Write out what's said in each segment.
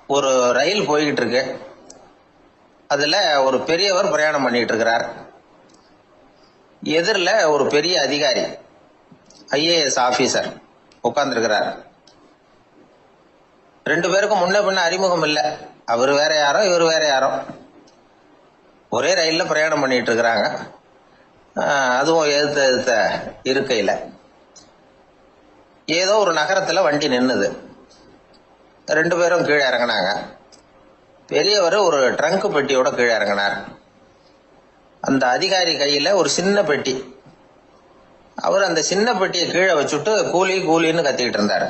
ஒரு ரயில் போய்கிட்டு இருக்கு. அதுல ஒரு பெரியவர் பிரயாணம் பண்ணிட்டு இருக்கிறார். எதிரில் ஒரு பெரிய அதிகாரி, ஐஏஎஸ் ஆபீசர் உட்கார்ந்துருக்கிறார். ரெண்டு பேருக்கும் முன்ன பின்ன அறிமுகம் இல்லை. அவர் வேற யாரோ, இவர் வேற யாரோ. ஒரே ரயில்ல பிரயாணம் பண்ணிட்டு இருக்கிறாங்க. அதுவும் எதிர்த்த இருக்கையில ஏதோ ஒரு நகரத்துல வண்டி நின்னுது. ரெண்டு பேரும் கீழே இறங்கினாங்க. பெரியவர் ஒரு ட்ரங்க் பெட்டியோட கீழே இறங்கினார். அந்த அதிகாரி கையில ஒரு சின்ன பெட்டி. அவர் அந்த சின்ன பெட்டியை கீழே வச்சுட்டு கூலி கூலின்னு கத்திக்கிட்டு இருந்தார்.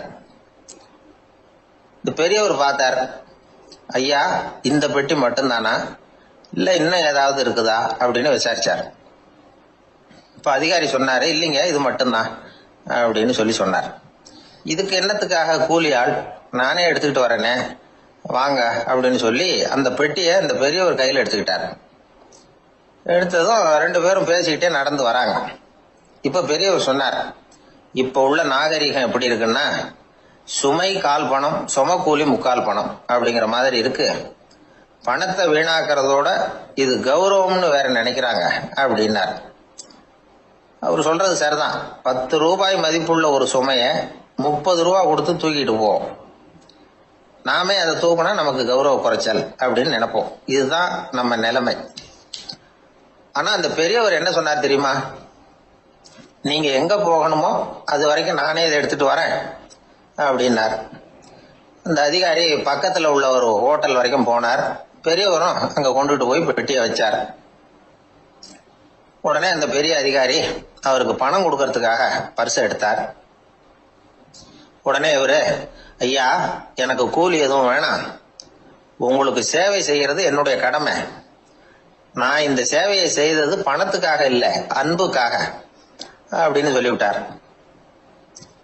இந்த பெரியவர் பார்த்தார். ஐயா, இந்த பெட்டி மட்டும்தானா, இல்ல இன்னும் ஏதாவது இருக்குதா அப்படின்னு விசாரிச்சார். இப்ப அதிகாரி சொன்னாரு, இல்லைங்க இது மட்டும்தான் அப்படின்னு சொன்னார். இதுக்கு என்னத்துக்காக கூலி ஆள், நானே எடுத்துக்கிட்டு வரேனே, வாங்க அப்படின்னு சொல்லி அந்த பெட்டியை அந்த பெரியவர் கையில் எடுத்துக்கிட்டார். எடுத்ததும் ரெண்டு பேரும் பேசிக்கிட்டே நடந்து வராங்க. இப்ப பெரியவர் சொன்னார், இப்ப உள்ள நாகரிகம் எப்படி இருக்குன்னா, சுமை கால் பணம், சும கூலி முக்கால் பணம் அப்படிங்கிற மாதிரி இருக்கு. பணத்தை வீணாக்கிறதோட இது கௌரவம்னு வேற நினைக்கிறாங்க அப்படின்னார். அவர் சொல்றது சரிதான். 10 ரூபாய் மதிப்புள்ள ஒரு சுமைய 30 ரூபா கொடுத்து தூக்கிட்டு போவோம். நாமே அதை தூக்கினா நமக்கு கௌரவ குறைச்சல் அப்படின்னு நினைப்போம். இதுதான் நம்ம நிலைமை. ஆனா அந்த பெரியவர் என்ன சொன்னார் தெரியுமா, நீங்க எங்க போகணுமோ அது வரைக்கும் நானே இதை எடுத்துட்டு வரேன் அப்படின்னார். அந்த அதிகாரி பக்கத்துல உள்ள ஒரு ஹோட்டல் வரைக்கும் போனார். பெரியவரும் அங்க கொண்டுட்டு போய் பெட்டியை வச்சார். உடனே அந்த பெரிய அதிகாரி அவருக்கு பணம் கொடுக்கறதுக்காக பர்ஸ் எடுத்தார். உடனே இவரு, ஐயா எனக்கு கூலி எதுவும் வேணாம், உங்களுக்கு சேவை செய்யறது என்னுடைய கடமை. நான் இந்த சேவையை செய்தது பணத்துக்காக இல்லை, அன்புக்காக அப்படின்னு சொல்லிவிட்டார்.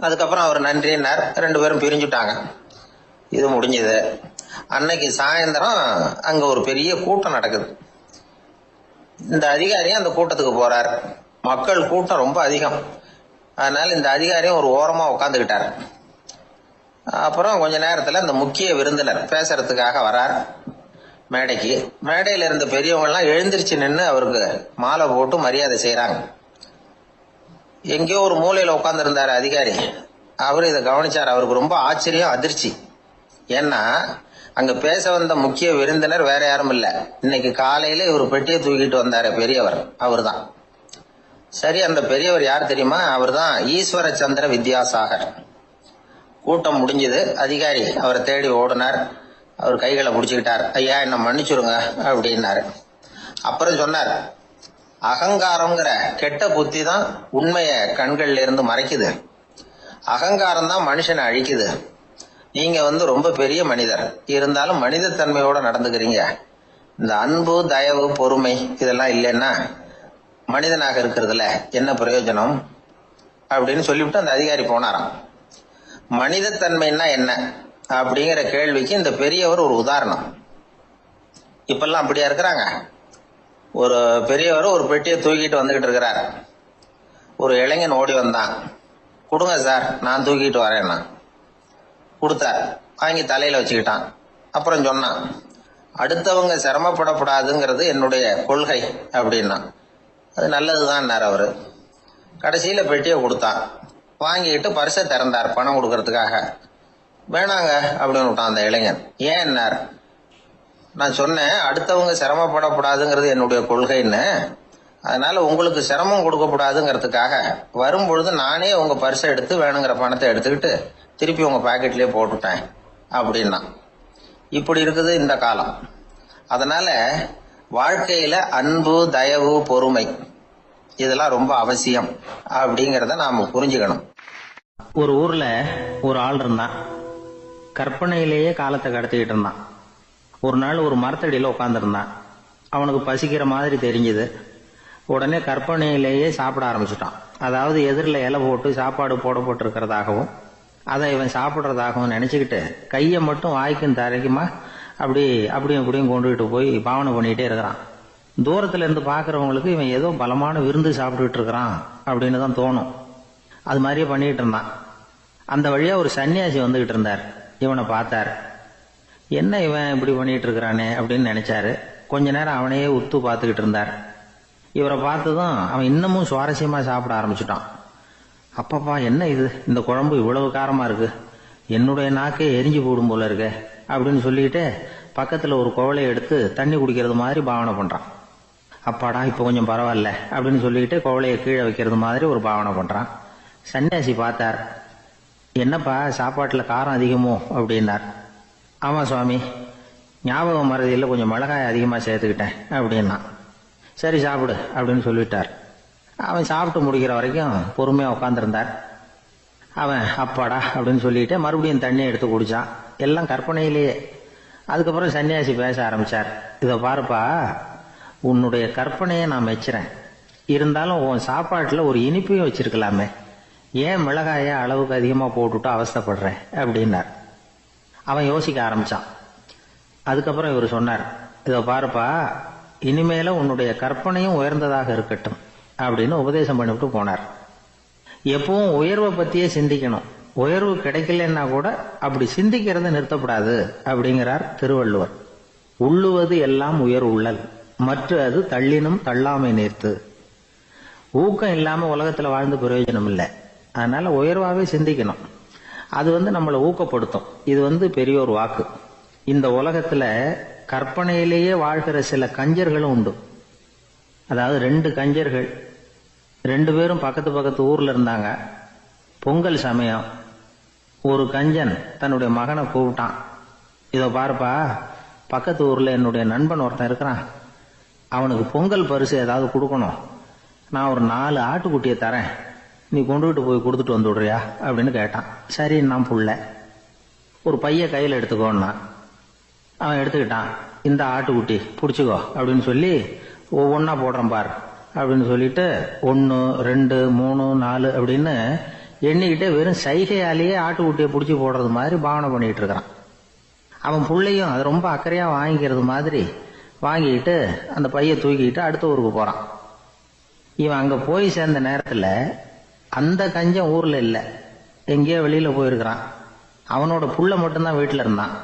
அதுக்கப்புறம் அவர் நன்றினார். ரெண்டு பேரும் பிரிஞ்சுட்டாங்க. இது முடிஞ்சது. அன்னைக்கு சாயந்தரம் அங்க ஒரு பெரிய கூட்டம் நடக்குது. இந்த அதிகாரியும் அந்த கூட்டத்துக்கு போறார். மக்கள் கூட்டம் ரொம்ப அதிகம். அதனால இந்த அதிகாரியும் ஒரு ஓரமா உட்காந்துக்கிட்டார். அப்புறம் கொஞ்ச நேரத்துல இந்த முக்கிய விருந்தினர் பேசுறதுக்காக வரார் மேடைக்கு. மேடையில இருந்த பெரியவங்க எல்லாம் எழுந்திருச்சு நின்று அவருக்கு மாலை போட்டு மரியாதை செய்யறாங்க. எங்கேயோ ஒரு மூலையில உட்கார்ந்து இருந்தாரு அதிகாரி. அவரு இதை கவனிச்சார். அவருக்கு ரொம்ப ஆச்சரியம், அதிர்ச்சி. ஏன்னா அங்க பேச வந்த முக்கிய விருந்தினர் வேற யாரும் இல்ல, இன்னைக்கு காலையில இவர் பெட்டியை தூக்கிட்டு வந்தாரு பெரியவர், அவர் தான். சரி, அந்த பெரியவர் யார் தெரியுமா, அவர் தான் ஈஸ்வர சந்திர வித்யாசாகர். கூட்டம் முடிஞ்சது. அதிகாரி அவரை தேடி ஓடினார். அவர் கைகளை பிடிச்சுக்கிட்டார். ஐயா என்ன மன்னிச்சுருங்க அப்படின்னாரு. அப்புறம் சொன்னார், அகங்காரம்ங்கிற கெட்ட புத்தி தான் உண்மைய கண்கள்ல இருந்து மறைக்குது. அகங்காரம் தான் மனுஷனை அழிக்குது. நீங்க ரொம்ப பெரிய மனிதர், இருந்தாலும் மனிதத்தன்மையோட நடந்துக்கிறீங்க. இந்த அன்பு, தயவு, பொறுமை இதெல்லாம் இல்லைன்னா மனிதனாக இருக்கிறதுல என்ன பிரயோஜனம் அப்படின்னு சொல்லிவிட்டு அந்த அதிகாரி போனாராம். மனிதத்தன்மைன்னா என்ன அப்படிங்கிற கேள்விக்கு இந்த பெரியவர் ஒரு உதாரணம். இப்பெல்லாம் அப்படியா இருக்கிறாங்க. ஒரு பெரியவர் ஒரு பெட்டியை தூக்கிட்டு வந்துகிட்டு இருக்கிறார். ஒரு இளைஞன் ஓடி வந்தான். கொடுங்க சார், நான் தூக்கிட்டு வரேன்னா. கொடுத்தார். வாங்கி தலையில வச்சுக்கிட்டான். அப்புறம் சொன்னான், அடுத்தவங்க சிரமப்படக்கூடாதுங்கிறது என்னுடைய கொள்கை அப்படின்னா. அது நல்லதுதான் அவரு. கடைசியில பெட்டியை கொடுத்தான். வாங்கிட்டு பர்ஸை திறந்தார் பணம் கொடுக்கறதுக்காக. வேணாங்க அப்படின்னு விட்டான் அந்த இளைஞன். ஏன்? நான் சொன்னேன் அடுத்தவங்க சிரமப்படக்கூடாதுங்கிறது என்னுடைய கொள்கைன்னு. அதனால உங்களுக்கு சிரமம் கொடுக்கக்கூடாதுங்கிறதுக்காக வரும்பொழுது நானே உங்க பர்ஸை எடுத்து வேணுங்கிற பணத்தை எடுத்துக்கிட்டு திருப்பி உங்க பாக்கெட்லயே போட்டுட்டேன் அப்படின்னா. இப்படி இருக்குது இந்த காலம். அதனால வாழ்க்கையில அன்பு, தயவு, பொறுமை இதெல்லாம் ரொம்ப அவசியம் அப்படிங்கறத நாம புரிஞ்சுக்கணும். ஒரு ஊர்ல ஒரு ஆள் இருந்தான். கற்பனையிலேயே காலத்தை கடத்திக்கிட்டு இருந்தான். ஒரு நாள் ஒரு மரத்தடியில உட்காந்துருந்தான். அவனுக்கு பசிக்கிற மாதிரி தெரிஞ்சது. உடனே கற்பனையிலேயே சாப்பிட ஆரம்பிச்சுட்டான். அதாவது எதிரில் இலை போட்டு சாப்பாடு போடப்பட்டிருக்கிறதாகவும் அதை இவன் சாப்பிட்றதாகவும் நினைச்சுக்கிட்டு கையை மட்டும் வாய்க்கும் தரைக்குமா அப்படியும் இப்படியும் கொண்டுகிட்டு போய் பாவனை பண்ணிக்கிட்டே இருக்கிறான். தூரத்துல இருந்து பாக்குறவங்களுக்கு இவன் ஏதோ பலமான விருந்து சாப்பிட்டுட்டு இருக்கிறான் அப்படின்னு தான் தோணும். அது மாதிரியே பண்ணிட்டு இருந்தான். அந்த வழியா ஒரு சன்னியாசி வந்துகிட்டு இருந்தார். இவனை பார்த்தார். என்ன இவன் இப்படி பண்ணிட்டு இருக்கிறானே அப்படின்னு நினைச்சாரு. கொஞ்ச நேரம் அவனையே உத்து பார்த்துக்கிட்டு இருந்தார். இவரை பார்த்ததும் அவன் இன்னமும் சுவாரஸ்யமா சாப்பிட ஆரம்பிச்சுட்டான். அப்பப்பா என்ன இது, இந்த குழம்பு இவ்வளவு காரமா இருக்கு, என்னுடைய நாக்கே எரிஞ்சு போடும் போல இருக்க அப்படின்னு சொல்லிட்டு பக்கத்துல ஒரு குவளையை எடுத்து தண்ணி குடிக்கிறது மாதிரி பாவனை பண்றான். அப்பாடா இப்ப கொஞ்சம் பரவாயில்ல அப்படின்னு சொல்லிட்டு குவளையை கீழே வைக்கிறது மாதிரி ஒரு பாவனை பண்றான். சன்னியாசி பார்த்தார். என்னப்பா சாப்பாட்டுல காரம் அதிகமோ அப்படின்னார். ஆமா சுவாமி, ஞாபகம் மறதியில் கொஞ்சம் மிளகாய் அதிகமா சேர்த்துக்கிட்டேன் அப்படின்னா. சரி சாப்பிடு அப்படின்னு சொல்லிட்டார். அவன் சாப்பிட்டு முடிக்கிற வரைக்கும் பொறுமையா உட்காந்துருந்தார். அவன் அப்பாடா அப்படின்னு சொல்லிட்டு மறுபடியும் தண்ணி எடுத்து குடிச்சான். எல்லாம் கற்பனையிலேயே. அதுக்கப்புறம் சன்னியாசி பேச ஆரம்பிச்சார். இதை பாருப்பா, உன்னுடைய கற்பனையை நான் மெச்சுறேன். இருந்தாலும் உன் சாப்பாட்டுல ஒரு இனிப்பையும் வச்சிருக்கலாமே, ஏன் மிளகாய அளவுக்கு அதிகமா போட்டுட்டு அவஸ்தைப்படுறேன் அப்படின்னார். அவன் யோசிக்க ஆரம்பிச்சான். அதுக்கப்புறம் இவர் சொன்னார், இதை பாருப்பா, இனிமேல உன்னுடைய கற்பனையும் உயர்ந்ததாக இருக்கட்டும் அப்படின்னு உபதேசம் பண்ணிவிட்டு போனார். எப்பவும் உயர்வை பத்தியே சிந்திக்கணும். உயர்வு கிடைக்கலன்னா கூட அப்படி சிந்திக்கிறத நிறுத்தப்படாது அப்படிங்கிறார் திருவள்ளுவர். உள்ளுவது எல்லாம் உயர் உள்ளல், மற்ற அது தள்ளினும் தள்ளாமை நேர்த்து. ஊக்கம் இல்லாம உலகத்துல வாழ்ந்து பிரயோஜனம் இல்லை. அதனால உயர்வாவே சிந்திக்கணும். அது நம்மளை ஊக்கப்படுத்தும். இது பெரியோர் வாக்கு. இந்த உலகத்துல கற்பனையிலேயே வாழ்கிற சில கஞ்சர்களும் உண்டு. அதாவது 2 கஞ்சர்கள், 2 பேரும் பக்கத்து பக்கத்து ஊர்ல இருந்தாங்க. பொங்கல் சமயம் ஒரு கஞ்சன் தன்னுடைய மகனை கூப்பிட்டான். இதோ பாருப்பா, பக்கத்து ஊர்ல என்னுடைய நண்பன் ஒருத்தன் இருக்கிறான், அவனுக்கு பொங்கல் பரிசு ஏதாவது கொடுக்கணும். நான் ஒரு 4 ஆட்டுக்குட்டியை தரேன், நீ கொண்டுகிட்டு போய் கொடுத்துட்டு வந்துடுறியா அப்படின்னு கேட்டான். சரி நான் புள்ள, ஒரு பைய கையில் எடுத்துக்கோன்னா. அவன் எடுத்துக்கிட்டான். இந்த ஆட்டுக்குட்டி பிடிச்சிக்கோ அப்படின்னு சொல்லி ஒவ்வொன்னா போடுறேன் பார் அப்படின்னு சொல்லிட்டு 1 2 3 4 அப்படின்னு எண்ணிக்கிட்டே வெறும் சைகையாலேயே ஆட்டுக்குட்டியை பிடிச்சி போடுறது மாதிரி பாவனை பண்ணிட்டு இருக்கிறான். அவன் பிள்ளையும் அது ரொம்ப அக்கறையா வாங்கிக்கிறது மாதிரி வாங்கிக்கிட்டு அந்த பைய தூக்கிட்டு அடுத்த ஊருக்கு போறான். இவன் அங்க போய் சேர்ந்த நேரத்துல அந்த கஞ்சன் ஊர்ல இல்ல, எங்கேயோ வெளியில போயிருக்கிறான். அவனோட புள்ள மட்டும்தான் வீட்டுல இருந்தான்.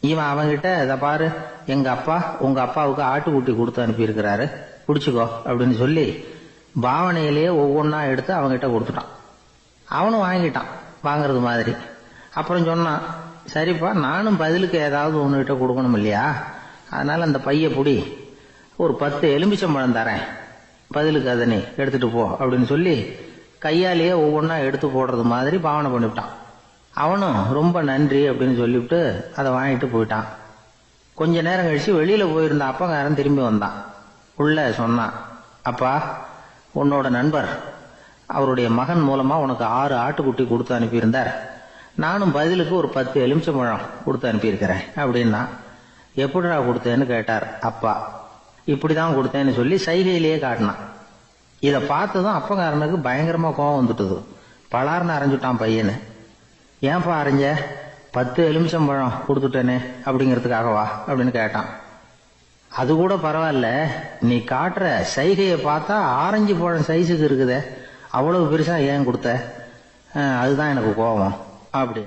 இவன் அவன்கிட்ட, இதை பாரு, எங்க அப்பா உங்க அப்பாவுக்கு ஆட்டுக்குட்டி கொடுத்து அனுப்பியிருக்கிறாரு, பிடிச்சிக்கோ அப்படின்னு சொல்லி பாவனையிலேயே ஒவ்வொன்னா எடுத்து அவன்கிட்ட கொடுத்துட்டான். அவனும் வாங்கிட்டான் வாங்கறது மாதிரி. அப்புறம் சொன்னான், சரிப்பா நானும் பதிலுக்கு ஏதாவது ஒன்னுகிட்ட கொடுக்கணும் இல்லையா, அதனால அந்த பைய புடி, ஒரு 10 எலுமிச்சம்பழம் தரேன், பதிலுக்கு அதை நீ எடுத்துட்டு போ அப்படின்னு சொல்லி கையாலேயே ஒவ்வொன்னா எடுத்து போடுறது மாதிரி பாவனை பண்ணிவிட்டான். அவனும் ரொம்ப நன்றி அப்படின்னு சொல்லிவிட்டு அதை வாங்கிட்டு போயிட்டான். கொஞ்ச நேரம் கழிச்சு வெளியில போயிருந்த அப்பங்காரன் திரும்பி வந்தான். உள்ள சொன்னான், அப்பா உன்னோட நண்பர் அவருடைய மகன் மூலமா உனக்கு 6 ஆட்டுக்குட்டி கொடுத்து அனுப்பியிருந்தார், நானும் பதிலுக்கு ஒரு 10 எலுமிச்சம்பழம் கொடுத்து அனுப்பியிருக்கிறேன் அப்படின்னா. எப்படிடா கொடுத்தேன்னு கேட்டார் அப்பா. இப்படிதான் கொடுத்தேன்னு சொல்லி சைகையிலேயே காட்டினான். இதை பார்த்ததும் அப்பங்காரனுக்கு பயங்கரமா கோபம் வந்துட்டுது. பலார்னு அரைஞ்சுட்டான் பையனு. ஏன்பா அரைஞ்ச, 10 எலுமிச்சம்பழம் கொடுத்துட்டேனே அப்படிங்கிறதுக்காகவா அப்படின்னு கேட்டான். அது கூட பரவாயில்ல, நீ காட்டுற சைகையை பார்த்தா ஆரஞ்சு பழம் சைஸுக்கு இருக்குதே, அவ்வளவு பெருசா ஏன் கொடுத்த, அதுதான் எனக்கு கோபம் அப்படி.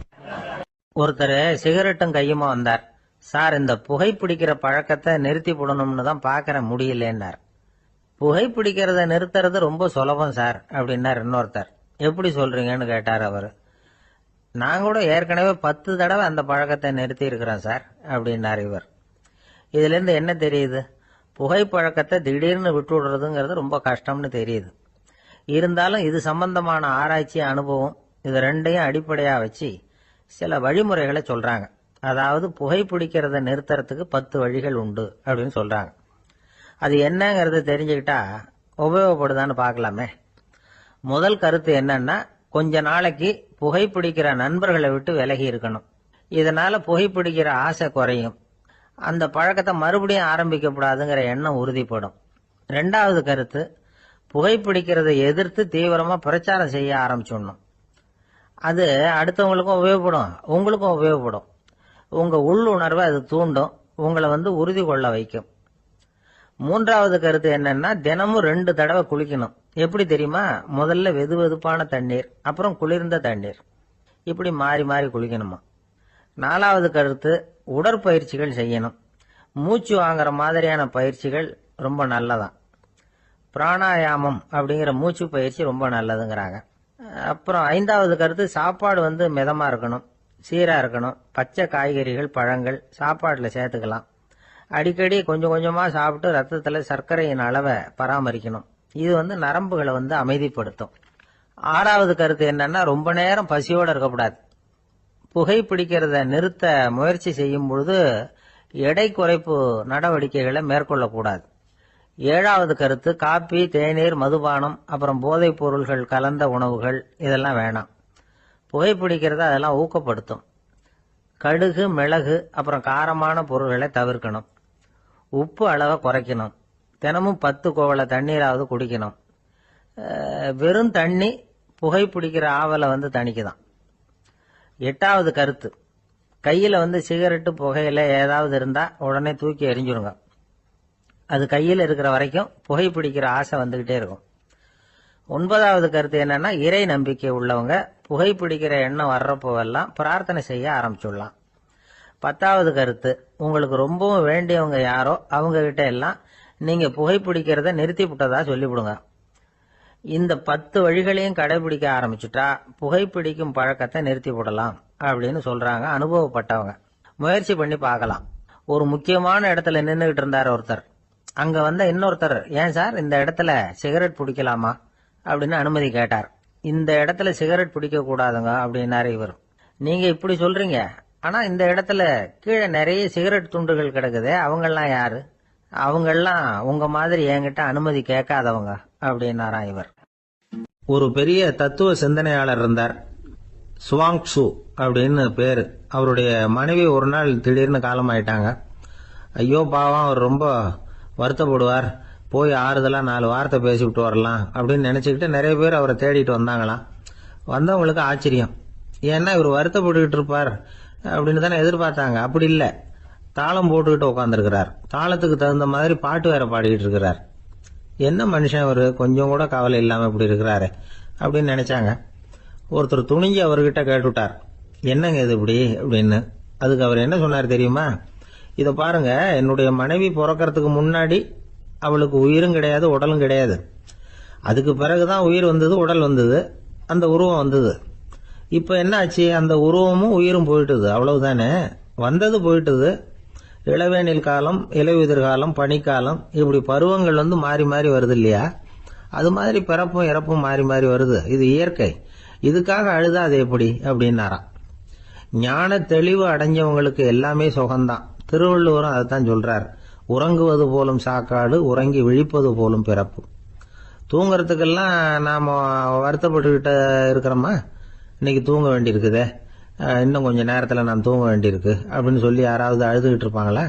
ஒருத்தர் சிகரெட்டும் கையுமா வந்தார். சார், இந்த புகைப்பிடிக்கிற பழக்கத்தை நிறுத்தி போடணும்னு தான் பாக்கிற முடியலன்னார். புகைப்பிடிக்கிறத நிறுத்துறது ரொம்ப சுலபம் சார் அப்படின்னார் இன்னொருத்தர். எப்படி சொல்றீங்கன்னு கேட்டார் அவரு. நான் கூட ஏற்கனவே 10 தடவை அந்த பழக்கத்தை நிறுத்தி இருக்கிறேன் சார் அப்படின்னார் இவர். இதுல இருந்து என்ன தெரியுது, புகைப்பழக்கத்தை திடீர்னு விட்டு விடுறதுங்கிறது ரொம்ப கஷ்டம்னு தெரியுது. இருந்தாலும் இது சம்பந்தமான ஆராய்ச்சி, அனுபவம், இது 2ஐயும் அடிப்படையா வச்சு சில வழிமுறைகளை சொல்றாங்க. அதாவது புகைப்பிடிக்கிறத நிறுத்துறதுக்கு 10 வழிகள் உண்டு அப்படின்னு சொல்றாங்க. அது என்னங்கிறத தெரிஞ்சுக்கிட்டா உபயோகப்படுதான்னு பார்க்கலாமே. முதல் கருத்து என்னன்னா, கொஞ்ச நாளைக்கு புகைப்பிடிக்கிற நண்பர்களை விட்டு விலகி இருக்கணும். இதனால புகைப்பிடிக்கிற ஆசை குறையும். அந்த பழக்கத்தை மறுபடியும் ஆரம்பிக்கப்படாதுங்கிற எண்ணம் உறுதிப்படும். 2வது கருத்து, புகைப்பிடிக்கிறதை எதிர்த்து தீவிரமா பிரச்சாரம் செய்ய ஆரம்பிச்சிடணும். அது அடுத்தவங்களுக்கும் உபயோகப்படும், உங்களுக்கும் உபயோகப்படும். உங்க உள்ளுணர்வை அது தூண்டும், உங்களை உறுதி கொள்ள வைக்கும். 3வது கருத்து என்னன்னா, தினமும் 2 தடவை குளிக்கணும். எப்படி தெரியுமா, முதல்ல வெது வெதுப்பான தண்ணீர், அப்புறம் குளிர்ந்த தண்ணீர், இப்படி மாறி மாறி குளிக்கணுமா. 4வது கருத்து, உடற்பயிற்சிகள் செய்யணும். மூச்சு வாங்குற மாதிரியான பயிற்சிகள் ரொம்ப நல்லதான். பிராணாயாமம் அப்படிங்கிற மூச்சு பயிற்சி ரொம்ப நல்லதுங்கிறாங்க. அப்புறம் 5வது கருத்து, சாப்பாடு மிதமா இருக்கணும், சீரா இருக்கணும். பச்சை காய்கறிகள், பழங்கள் சாப்பாடுல சேர்த்துக்கலாம். அடிக்கடி கொஞ்சம் கொஞ்சமா சாப்பிட்டு ரத்தத்துல சர்க்கரையின் அளவை பராமரிக்கணும். இது நரம்புகளை அமைதிப்படுத்தும். 6வது கருத்து என்னன்னா, ரொம்ப நேரம் பசியோட இருக்கக்கூடாது. புகைப்பிடிக்கிறத நிறுத்த முயற்சி செய்யும் பொழுது எடை குறைப்பு நடவடிக்கைகளை மேற்கொள்ளக்கூடாது. 7வது கருத்து, காப்பி, தேநீர், மதுபானம், அப்புறம் போதைப் பொருள்கள் கலந்த உணவுகள் இதெல்லாம் வேணாம். புகைப்பிடிக்கிறத அதெல்லாம் ஊக்கப்படுத்தும். கடுகு, மிளகு, அப்புறம் காரமான பொருள்களை தவிர்க்கணும். உப்பு அளவை குறைக்கணும். தினமும் 10 குவளை தண்ணீராவது குடிக்கணும். வெறும் தண்ணி புகைப்பிடிக்கிற ஆவலை தணிக்குதான். 8வது கருத்து, கையில சிகரெட்டு, புகையில ஏதாவது இருந்தா உடனே தூக்கி எறிஞ்சிருங்க. அது கையில் இருக்கிற வரைக்கும் புகைப்பிடிக்கிற ஆசை வந்துகிட்டே இருக்கும். 9வது கருத்து என்னன்னா, இறை நம்பிக்கை உள்ளவங்க புகைப்பிடிக்கிற எண்ணம் வர்றப்போவெல்லாம் பிரார்த்தனை செய்ய ஆரம்பிச்சுடலாம். 10வது கருத்து, உங்களுக்கு ரொம்பவும் வேண்டியவங்க யாரோ அவங்க கிட்ட எல்லாம் நீங்க புகைப்பிடிக்கிறத நிறுத்தி விட்டதா சொல்லிவிடுங்க. இந்த 10 வழிகளையும் கடைபிடிக்க ஆரம்பிச்சுட்டா புகைப்பிடிக்கும் பழக்கத்தை நிறுத்தி விடலாம் அப்படின்னு சொல்றாங்க அனுபவப்பட்டவங்க. முயற்சி பண்ணி பார்க்கலாம். ஒரு முக்கியமான இடத்துல நின்றுகிட்டு இருந்தார் ஒருத்தர். அங்க இன்னொருத்தர், ஏன் சார் இந்த இடத்துல சிகரெட் பிடிக்கலாமா அப்படின்னு அனுமதி கேட்டார். இந்த இடத்துல சிகரெட் பிடிக்க கூடாதுங்க அப்படின்னாரு இவர். நீங்க இப்படி சொல்றீங்க, ஆனா இந்த இடத்துல கீழே நிறைய சிகரெட் துண்டுகள் கிடக்குதே, அவங்கெல்லாம் யாரு? அவங்கெல்லாம் உங்க மாதிரி என்கிட்ட அனுமதி கேட்காதவங்க அப்படின்னாராம் இவர். ஒரு பெரிய தத்துவ சிந்தனையாளர் இருந்தார், சுவாங்சு அப்படின்னு பேரு. அவருடைய மனைவி ஒரு நாள் திடீர்னு காலமாயிட்டாங்க. ஐயோ பாவம், அவர் ரொம்ப வருத்தப்படுவார், போய் ஆறுதலா 4 வார்த்தை பேசிவிட்டு வரலாம் அப்படின்னு நினைச்சுக்கிட்டு நிறைய பேர் அவரை தேடிட்டு வந்தாங்களாம். வந்தவங்களுக்கு ஆச்சரியம், ஏன்னா இவர் வருத்தப்பட்டுக்கிட்டு இருப்பார் அப்படின்னு தானே எதிர்பார்த்தாங்க. அப்படி இல்லை, தாளம் போட்டுக்கிட்டு உட்காந்துருக்கிறார். தாளத்துக்கு தகுந்த மாதிரி பாட்டு வேற பாடிக்கிட்டு இருக்கிறார். என்ன மனுஷன் அவரு, கொஞ்சம் கூட கவலை இல்லாம இப்படி இருக்கிறாரு அப்படின்னு நினைச்சாங்க. ஒருத்தர் துணிஞ்சு அவர்கிட்ட கேட்டுவிட்டார், என்னங்க இது இப்படி அப்படின்னு. அதுக்கு அவர் என்ன சொன்னார் தெரியுமா? இத பாருங்க, என்னுடைய மனைவி பிறக்கிறதுக்கு முன்னாடி அவளுக்கு உயிரும் கிடையாது, உடலும் கிடையாது. அதுக்கு பிறகுதான் உயிர் வந்தது, உடல் வந்தது, அந்த உருவம் வந்தது. இப்ப என்ன ஆச்சு? அந்த உருவமும் உயிரும் போயிட்டுது, அவ்வளவுதானே. வந்தது போயிட்டுது. இளவேனில் காலம், இலையுதிர் காலம், பனிக்காலம், இப்படி பருவங்கள் மாறி மாறி வருது இல்லையா? அது மாதிரி பிறப்பும் இறப்பும் மாறி மாறி வருது. இது இயற்கை. இதுக்காக அழுதா அது எப்படி அப்படின்னாராம். ஞான தெளிவு அடைஞ்சவங்களுக்கு எல்லாமே சுகம்தான். திருவள்ளுவரும் அதைத்தான் சொல்றார், உறங்குவது போலும் சாக்காடு, உறங்கி விழிப்பது போலும் பிறப்பு. தூங்கறதுக்கெல்லாம் நாம வருத்தப்பட்டுக்கிட்ட இருக்கிறோமா? இன்னைக்கு தூங்க வேண்டியிருக்குதே, இன்னும் கொஞ்சம் நேரத்தில் நான் தூங்க வேண்டியிருக்கு அப்படின்னு சொல்லி யாராவது அழுதுகிட்டு இருப்பாங்களா?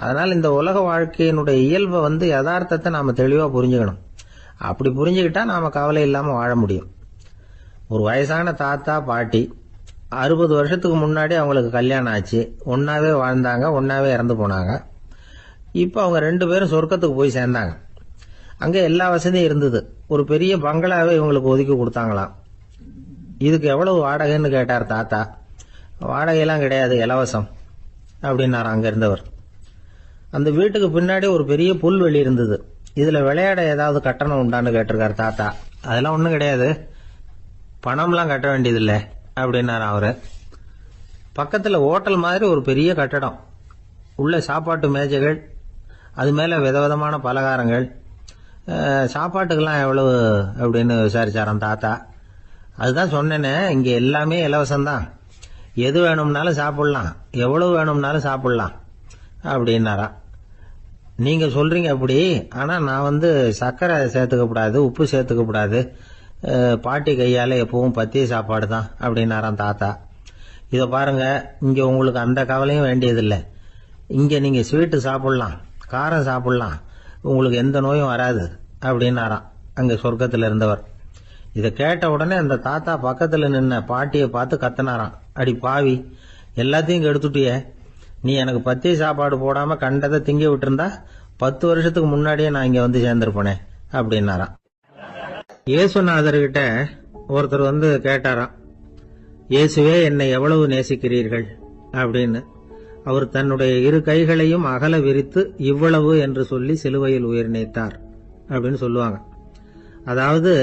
அதனால் இந்த உலக வாழ்க்கையினுடைய இயல்பை யதார்த்தத்தை நாம தெளிவா புரிஞ்சுக்கணும். அப்படி புரிஞ்சுக்கிட்டா நாம கவலை இல்லாம வாழ முடியும். ஒரு வயசான தாத்தா பாட்டி 60 வருஷத்துக்கு முன்னாடி அவங்களுக்கு கல்யாணம் ஆச்சு. ஒன்னாவே வாழ்ந்தாங்க, ஒன்னாவே இறந்து போனாங்க. இப்ப அவங்க 2 பேரும் சொர்க்கத்துக்கு போய் சேர்ந்தாங்க. அங்க எல்லா வசதியும் இருந்தது. ஒரு பெரிய பங்களாவே இவங்களுக்கு ஒதுக்கி கொடுத்தாங்களாம். இதுக்கு எவ்வளவு வாடகைன்னு கேட்டார் தாத்தா. வாடகையெல்லாம் கிடையாது, இலவசம் அப்படின்னாரு அங்க இருந்தவர். அந்த வீட்டுக்கு பின்னாடி ஒரு பெரிய புல்வெளி இருந்தது. இதுல விளையாட ஏதாவது கட்டணம் உண்டான்னு கேட்டிருக்காரு தாத்தா. அதெல்லாம் ஒண்ணும் கிடையாது, பணம்லாம் கட்ட வேண்டியதில்லை அப்படின்னாரு அவரு. பக்கத்துல ஹோட்டல் மாதிரி ஒரு பெரிய கட்டடம், உள்ள சாப்பாட்டு மேஜைகள், அது மேல விதவிதமான பலகாரங்கள். சாப்பாட்டுக்கெல்லாம் எவ்வளவு அப்படின்னு விசாரிச்சாராம் தாத்தா. அதுதான் சொன்னேனே, இங்க எல்லாமே இலவசம்தான், எது வேணும்னாலும் சாப்பிடலாம், எவ்வளவு வேணும்னாலும் சாப்பிடலாம் அப்படின்னாரா. நீங்க சொல்றீங்க அப்படி, ஆனா நான் சர்க்கரை சேர்த்துக்க கூடாது, உப்பு சேர்த்துக்க கூடாது, பாட்டி கையால எப்பவும் பத்திய சாப்பாடு தான் அப்படின்னாராம் தாத்தா. இத பாருங்க, இங்க உங்களுக்கு அந்த கவலையும் வேண்டியதில்லை. இங்க நீங்க ஸ்வீட்டு சாப்பிடலாம், காரம் சாப்பிடலாம், உங்களுக்கு எந்த நோயும் வராது அப்படின்னாராம் அங்க சொர்க்கத்துல இருந்தவர். இத கேட்ட உடனே அந்த தாத்தா பக்கத்துல நின்ன பாட்டியை பார்த்து கத்தினாராம், அடி பாவி, எல்லாத்தையும் கெடுத்துட்டியே, நீ எனக்கு பத்திய சாப்பாடு போடாம கண்டதை திங்க விட்டுருந்தா 10 வருஷத்துக்கு முன்னாடியே நான் இங்க சேர்ந்திருப்பேனே அப்படின்னாராம். இயேசுநாதர்கிட்ட ஒருத்தர் கேட்டாராம், இயேசுவே என்னை எவ்வளவு நேசிக்கிறீர்கள் அப்படின்னு. அவர் தன்னுடைய இரு கைகளையும் அகல விரித்து இவ்வளவு என்று சொல்லி சிலுவையில் உயிர் நீத்தார் அப்படின்னு சொல்லுவாங்க. அதாவது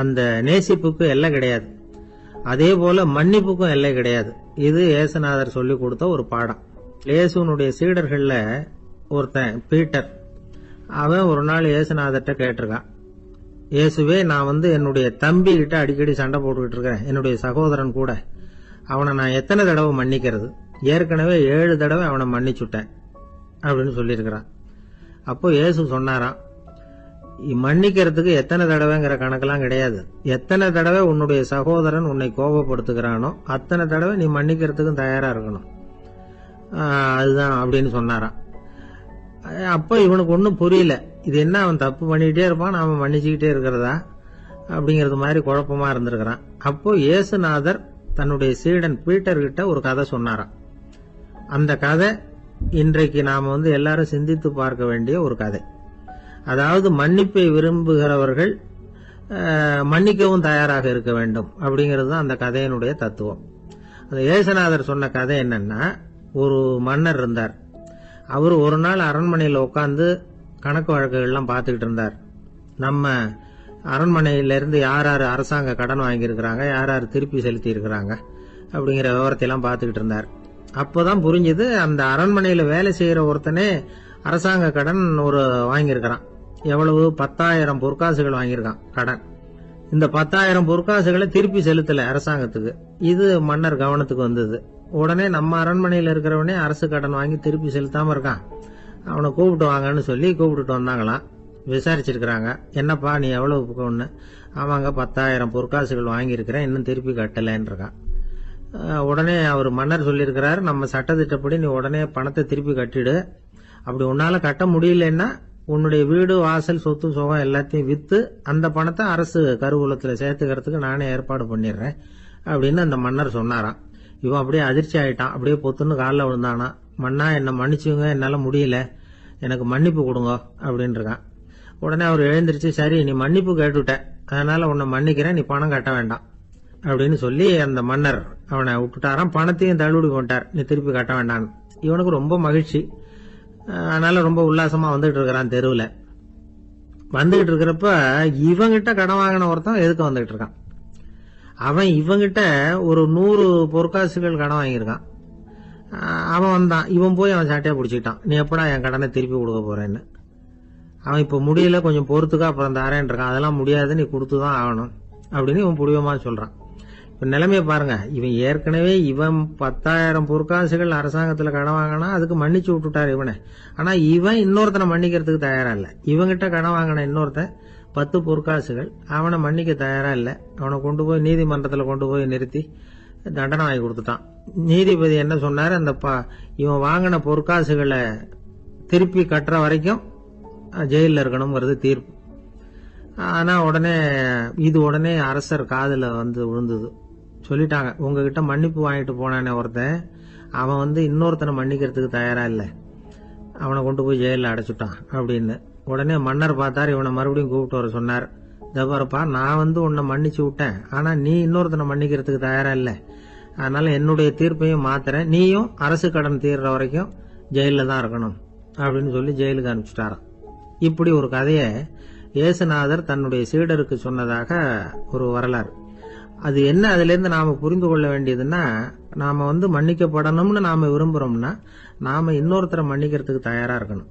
அந்த நேசிப்புக்கு எல்லை கிடையாது, அதே போல மன்னிப்புக்கும் எல்லை கிடையாது. இது இயேசுநாதர் சொல்லி கொடுத்த ஒரு பாடம். இயேசுனுடைய சீடர்கள்ல ஒருத்தன் பீட்டர், அவன் ஒரு நாள் இயேசுநாதர்கிட்ட கேட்டிருக்கான், இயேசுவே, நான் என்னுடைய தம்பி கிட்ட அடிக்கடி சண்டை போட்டுக்கிட்டு இருக்கிறேன், என்னுடைய சகோதரன் கூட, அவனை நான் எத்தனை தடவை மன்னிக்கிறது? ஏற்கனவே 7 தடவை அவனை மன்னிச்சுட்டேன் அப்படின்னு சொல்லியிருக்கிறான். அப்போ இயேசு சொன்னாராம், மன்னிக்கிறதுக்கு எத்தனை தடவைங்கிற கணக்கெல்லாம் கிடையாது, எத்தனை தடவை உன்னுடைய சகோதரன் உன்னை கோபப்படுத்துகிறானோ அத்தனை தடவை நீ மன்னிக்கிறதுக்கும் தயாரா இருக்கணும், அதுதான் அப்படின்னு சொன்னாராம். அப்ப இவனுக்கு ஒன்னும் புரியல, இது என்ன அவன் தப்பு பண்ணிக்கிட்டே இருப்பான், நாம மன்னிச்சுக்கிட்டே இருக்கிறதா அப்படிங்கறது மாதிரி குழப்பமா இருந்திருக்கிறான். அப்போ இயேசுநாதர் தன்னுடைய சீடன் பீட்டர் கிட்ட ஒரு கதை சொன்னாராம். அந்த கதை இன்றைக்கு நாம எல்லாரும் சிந்தித்து பார்க்க வேண்டிய ஒரு கதை. அதாவது மன்னிப்பை விரும்புகிறவர்கள் மன்னிக்கவும் தயாராக இருக்க வேண்டும் அப்படிங்கிறது தான் அந்த கதையினுடைய தத்துவம். அந்த இயேசுநாதர் சொன்ன கதை என்னன்னா, ஒரு மன்னர் இருந்தார். அவர் ஒரு நாள் அரண்மனையில் உட்கார்ந்து கணக்கு வழக்குகள்லாம் பார்த்துக்கிட்டு இருந்தார். நம்ம அரண்மனையிலிருந்து யார் யார் அரசாங்க கடன் வாங்கியிருக்கிறாங்க, யார் யார் திருப்பி செலுத்தி இருக்கிறாங்க அப்படிங்கிற விவரத்தை எல்லாம் பார்த்துக்கிட்டு இருந்தார். அப்போதான் புரிஞ்சது, அந்த அரண்மனையில வேலை செய்யற ஒருத்தனே அரசாங்க கடன் வாங்கியிருக்கிறான். எவ்வளவு? 10,000 பொற்காசுகள் வாங்கியிருக்கான் கடன். இந்த 10,000 பொற்காசுகளை திருப்பி செலுத்தல அரசாங்கத்துக்கு. இது மன்னர் கவனத்துக்கு வந்தது. உடனே நம்ம அரண்மனையில இருக்கிறவனே அரசு கடன் வாங்கி திருப்பி செலுத்தாம இருக்கான், அவனை கூப்பிட்டு வாங்கன்னு சொல்லி கூப்பிட்டுட்டு வந்தாங்களாம். விசாரிச்சிருக்கிறாங்க, என்னப்பா நீ எவ்வளவு ஒண்ணு? ஆமாங்க, 10,000 பொற்காசுகள் வாங்கியிருக்கிறேன், இன்னும் திருப்பி கட்டலன்னு இருக்கான். உடனே அவர் மன்னர் சொல்லியிருக்கிறாரு, நம்ம சட்டத்திட்டப்படி நீ உடனே பணத்தை திருப்பி கட்டிடு, அப்படி உன்னால கட்ட முடியலன்னா உன்னுடைய வீடு வாசல் சொத்து சுகம் எல்லாத்தையும் வித்து அந்த பணத்தை அரசு கருவூலத்துல சேர்த்துக்கிறதுக்கு நானே ஏற்பாடு பண்ணிடுறேன் அப்படின்னு அந்த மன்னர் சொன்னாராம். இவன் அப்படியே அதிர்ச்சி ஆயிட்டான், அப்படியே பொத்துன்னு காலில் விழுந்தானா, மன்னா என்ன மன்னிச்சுங்க, என்னால முடியல, எனக்கு மன்னிப்பு கொடுங்க அப்படின்னு இருக்கான். உடனே அவர் எழுந்திருச்சு, சரி நீ மன்னிப்பு கேட்டுட்ட, அதனால உன்னை மன்னிக்கிறேன், நீ பணம் கட்ட வேண்டாம் அப்படின்னு சொல்லி அந்த மன்னர் அவனை விட்டுட்டாராம். பணத்தையும் தள்ளுபடி பண்ணிட்டார், நீ திருப்பி கட்ட வேண்டான்னு. இவனுக்கு ரொம்ப மகிழ்ச்சி, அதனால ரொம்ப உல்லாசமா வந்துட்டு இருக்கிறான். தெருவில் வந்துகிட்டு இருக்கிறப்ப இவங்கிட்ட கடன் வாங்கின ஒருத்தன் எதுக்கு வந்துகிட்டு இருக்கான். அவன் இவங்கிட்ட ஒரு 100 பொற்காசுகள் கடன் வாங்கியிருக்கான். அவன் வந்தான், இவன் போய் அவன் சாட்டையா பிடிச்சிக்கிட்டான், நீ எப்படா என் கடனை திருப்பி கொடுக்க போறேன்னு. அவன் இப்ப முடியல, கொஞ்சம் பொறுத்துக்கா, அப்புறம் தரேன் இருக்கான். அதெல்லாம் முடியாது, நீ கொடுத்துதான் ஆகணும் அப்படின்னு இவன் புடிவமா சொல்றான். இப்ப நிலைமையை பாருங்க, இவன் ஏற்கனவே 10,000 பொற்காசுகள் அரசாங்கத்துல கடன் வாங்கினா அதுக்கு மன்னிச்சு விட்டுட்டாரு இவனை. ஆனா இவன் இன்னொருத்தனை மன்னிக்கிறதுக்கு தயாரா இல்ல. இவங்கிட்ட கடன் வாங்கின இன்னொருத்தன் 10 பொற்காசுகள், அவனை மன்னிக்க தயாரா இல்ல. அவனை கொண்டு போய் நீதிமன்றத்துல கொண்டு போய் நிறுத்தி தண்டனை வாங்கி கொடுத்துட்டான். நீதிபதி என்ன சொன்னாரு, அந்த இவன் வாங்கின பொற்காசுகளை திருப்பி கட்டுற வரைக்கும் ஜெயில இருக்கணும்ங்கிறது தீர்ப்பு. ஆனா உடனே அரசர் காதுல விழுந்தது. சொல்லிட்டாங்க, உங்ககிட்ட மன்னிப்பு வாங்கிட்டு போனானே ஒருத்தன், அவன் இன்னொருத்தனை மன்னிக்கிறதுக்கு தயாரா இல்ல, அவனை கொண்டு போய் ஜெயில அடைச்சுட்டான் அப்படின்னு. உடனே மன்னர் பார்த்தாரு, இவனை மறுபடியும் கூப்பிட்டு வர சொன்னார். தபாரப்பா, நான் உன்னை மன்னிச்சு விட்டேன், ஆனா நீ இன்னொருத்தனை மன்னிக்கிறதுக்கு தயாரா இல்ல, அதனால என்னுடைய தீர்ப்பையும் மாத்துறேன், நீயும் அரசு கடன் தீர்ற வரைக்கும் ஜெயில தான் இருக்கணும் அப்படின்னு சொல்லி ஜெயிலுக்கு அனுப்பிச்சுட்டாராம். இப்படி ஒரு கதையை இயேசுநாதர் தன்னுடைய சீடருக்கு சொன்னதாக ஒரு வரலாறு. அது என்ன, அதுல இருந்து நாம புரிந்து கொள்ள வேண்டியதுன்னா, நாம மன்னிக்கப்படணும்னு நாம விரும்புறோம்னா நாம இன்னொருத்தரை மன்னிக்கிறதுக்கு தயாரா இருக்கணும்.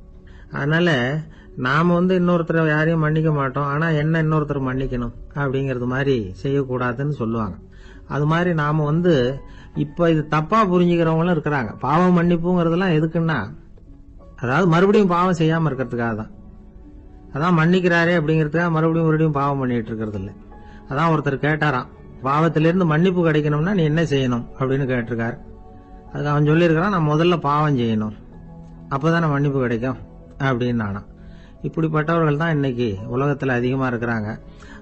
அதனால நாம இன்னொருத்தரை யாரையும் மன்னிக்க மாட்டோம், ஆனா என்ன இன்னொருத்தர் மன்னிக்கணும் அப்படிங்கறது மாதிரி செய்யக்கூடாதுன்னு சொல்லுவாங்க. அது மாதிரி நாம இப்ப இது தப்பா புரிஞ்சுக்கிறவங்களும் இருக்கிறாங்க. பாவம் மன்னிப்புங்கிறதுலாம் எதுக்குன்னா, அதாவது மறுபடியும் பாவம் செய்யாம இருக்கிறதுக்காக தான். அதான் மன்னிக்கிறாரே அப்படிங்கறதுக்காக மறுபடியும் பாவம் பண்ணிட்டு இருக்கிறது இல்ல. அதான் ஒருத்தர் கேட்டாராம், பாவத்திலிருந்து மன்னிப்பு கிடைக்கணும்னா நீ என்ன செய்யணும் அப்படின்னு கேட்டிருக்காரு. அதுக்கு அவன் சொல்லியிருக்கிறான், நான் முதல்ல பாவம் செய்யணும், அப்பதானே மன்னிப்பு கிடைக்கும் அப்படின்னு நானா. இப்படிப்பட்டவர்கள் தான் இன்னைக்கு உலகத்துல அதிகமா இருக்கிறாங்க.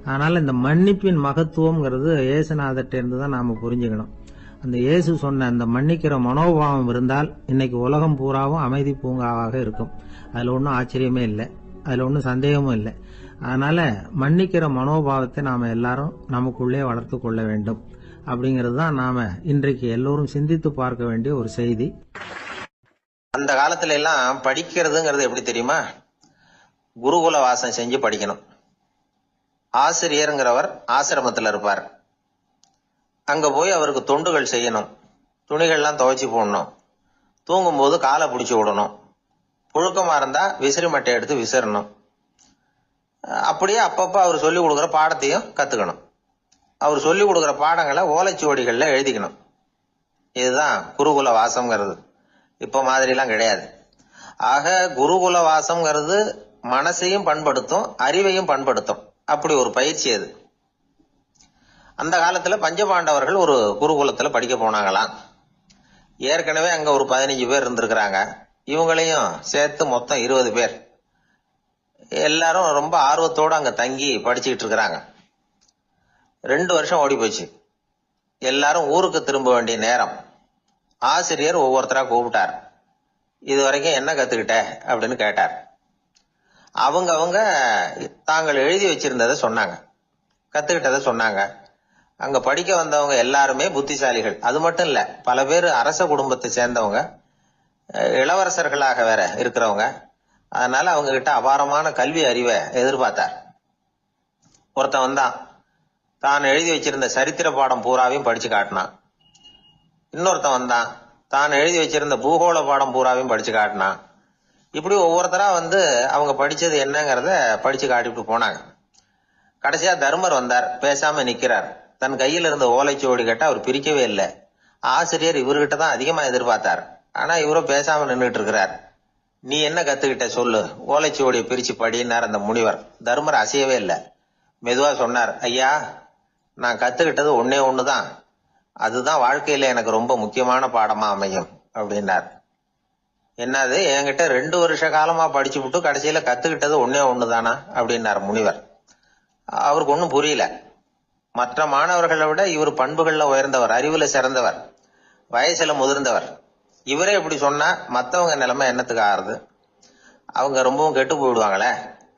அதனால இந்த மன்னிப்பின் மகத்துவம்ங்கிறது இயேசுநாதர்ட்ட இருந்து தான் நாம புரிஞ்சுக்கணும். அந்த இயேசு சொன்ன அந்த மன்னிக்கிற மனோபாவம் இருந்தால் இன்னைக்கு உலகம் பூராவும் அமைதி பூங்காவாக இருக்கும். அதுல ஒன்றும் ஆச்சரியமே இல்லை, அதுல ஒன்றும் சந்தேகமும் இல்லை. அதனால மன்னிக்கிற மனோபாவத்தை நாம எல்லாரும் நமக்குள்ளே வளர்த்து கொள்ள வேண்டும் அப்படிங்கிறது தான் நாம இன்றைக்கு எல்லோரும் சிந்தித்து பார்க்க வேண்டிய ஒரு செய்தி. அந்த காலத்துல எல்லாம் படிக்கிறதுங்கிறது எப்படி தெரியுமா? குருகுல வாசம் செஞ்சு படிக்கணும். ஆசிரியருங்கிறவர் ஆசிரமத்தில் இருப்பார். அங்க போய் அவருக்கு தொண்டுகள் செய்யணும். துணிகள்லாம் துவைச்சு போடணும். தூங்கும்போது காலை பிடிச்சி விடணும். புழுக்கமா இருந்தா விசிறி மட்டை எடுத்து விசிறணும். அப்படியே அப்பப்ப அவர் சொல்லி கொடுக்குற பாடத்தையும் கத்துக்கணும். அவர் சொல்லி கொடுக்குற பாடங்களை ஓலைச்சுவடிகள்ல எழுதிக்கணும். இதுதான் குருகுல வாசம்ங்கிறது. இப்ப மாதிரிலாம் கிடையாது. ஆக குருகுல வாசம்ங்கிறது மனசையும் பண்படுத்தும், அறிவையும் பண்படுத்தும். அப்படி ஒரு பயிற்சி அது. அந்த காலத்துல பஞ்சபாண்டவர்கள் ஒரு குருகுலத்துல படிக்க போனாங்களாம். ஏற்கனவே அங்க ஒரு 15 பேர் இருந்திருக்கிறாங்க. இவங்களையும் சேர்த்து மொத்தம் 20 பேர். எல்லாரும் ரொம்ப ஆர்வத்தோட அங்க தங்கி படிச்சுக்கிட்டு இருக்கிறாங்க. 2 வருஷம் ஓடி போச்சு. எல்லாரும் ஊருக்கு திரும்ப வேண்டிய நேரம். ஆசிரியர் ஒவ்வொருத்தரா கூப்பிட்டார். இது வரைக்கும் என்ன கத்துக்கிட்ட அப்படின்னு கேட்டார். அவங்க தாங்கள் எழுதி வச்சிருந்ததை சொன்னாங்க, கத்துக்கிட்டதை சொன்னாங்க. அங்க படிக்க வந்தவங்க எல்லாருமே புத்திசாலிகள். அது மட்டும் இல்ல, பல பேர் அரச குடும்பத்தை சேர்ந்தவங்க, இளவரசர்களாக வேற இருக்கிறவங்க. அதனால அவங்க கிட்ட அபாரமான கல்வி அறிவை எதிர்பார்த்தார். ஒருத்தன் வந்தான், தான் எழுதி வச்சிருந்த சரித்திர பாடம் பூராவையும் படிச்சு காட்டினான். இன்னொருத்தன் வந்தான், தான் எழுதி வச்சிருந்த பூகோள பாடம் பூராவையும் படிச்சு காட்டினான். இப்படி ஒவ்வொருத்தரா வந்து அவங்க படிச்சது என்னங்கிறத படிச்சு காட்டிட்டு போனாங்க. கடைசியா தர்மர் வந்தார். பேசாம நிக்கிறார். தன் கையில் இருந்த ஓலைச்சுவடி கேட்டா அவர் பிரிக்கவே இல்லை. ஆசிரியர் இவர்கிட்ட தான் அதிகமா எதிர்பார்த்தார். ஆனா இவரும் பேசாம நின்றுட்டு இருக்கிறார். நீ என்ன கத்துக்கிட்ட சொல்லு, ஓலைச்சுவடியை பிரிச்சு படினார் அந்த முனிவர். தர்மர் அசையவே இல்லை. மெதுவா சொன்னார், ஐயா, நான் கத்துக்கிட்டது ஒன்னே ஒண்ணுதான். அதுதான் வாழ்க்கையில எனக்கு ரொம்ப முக்கியமான பாடமா அமையும் அப்படின்னார். என்னது, என்கிட்ட 2 வருஷ காலமா படிச்சு விட்டு கடைசியில கத்துக்கிட்டது ஒன்னே ஒண்ணுதானா அப்படின்னார் முனிவர். அவருக்கு ஒன்னும் புரியல. மற்ற மாணவர்களை விட இவர் பண்புகள்ல உயர்ந்தவர், அறிவுல சிறந்தவர், வயசுல முதிர்ந்தவர். இவரே இப்படி சொன்னா மத்தவங்க நிலைமை என்னத்துக்கு ஆறுது? அவங்க ரொம்பவும் கெட்டு போயிடுவாங்களே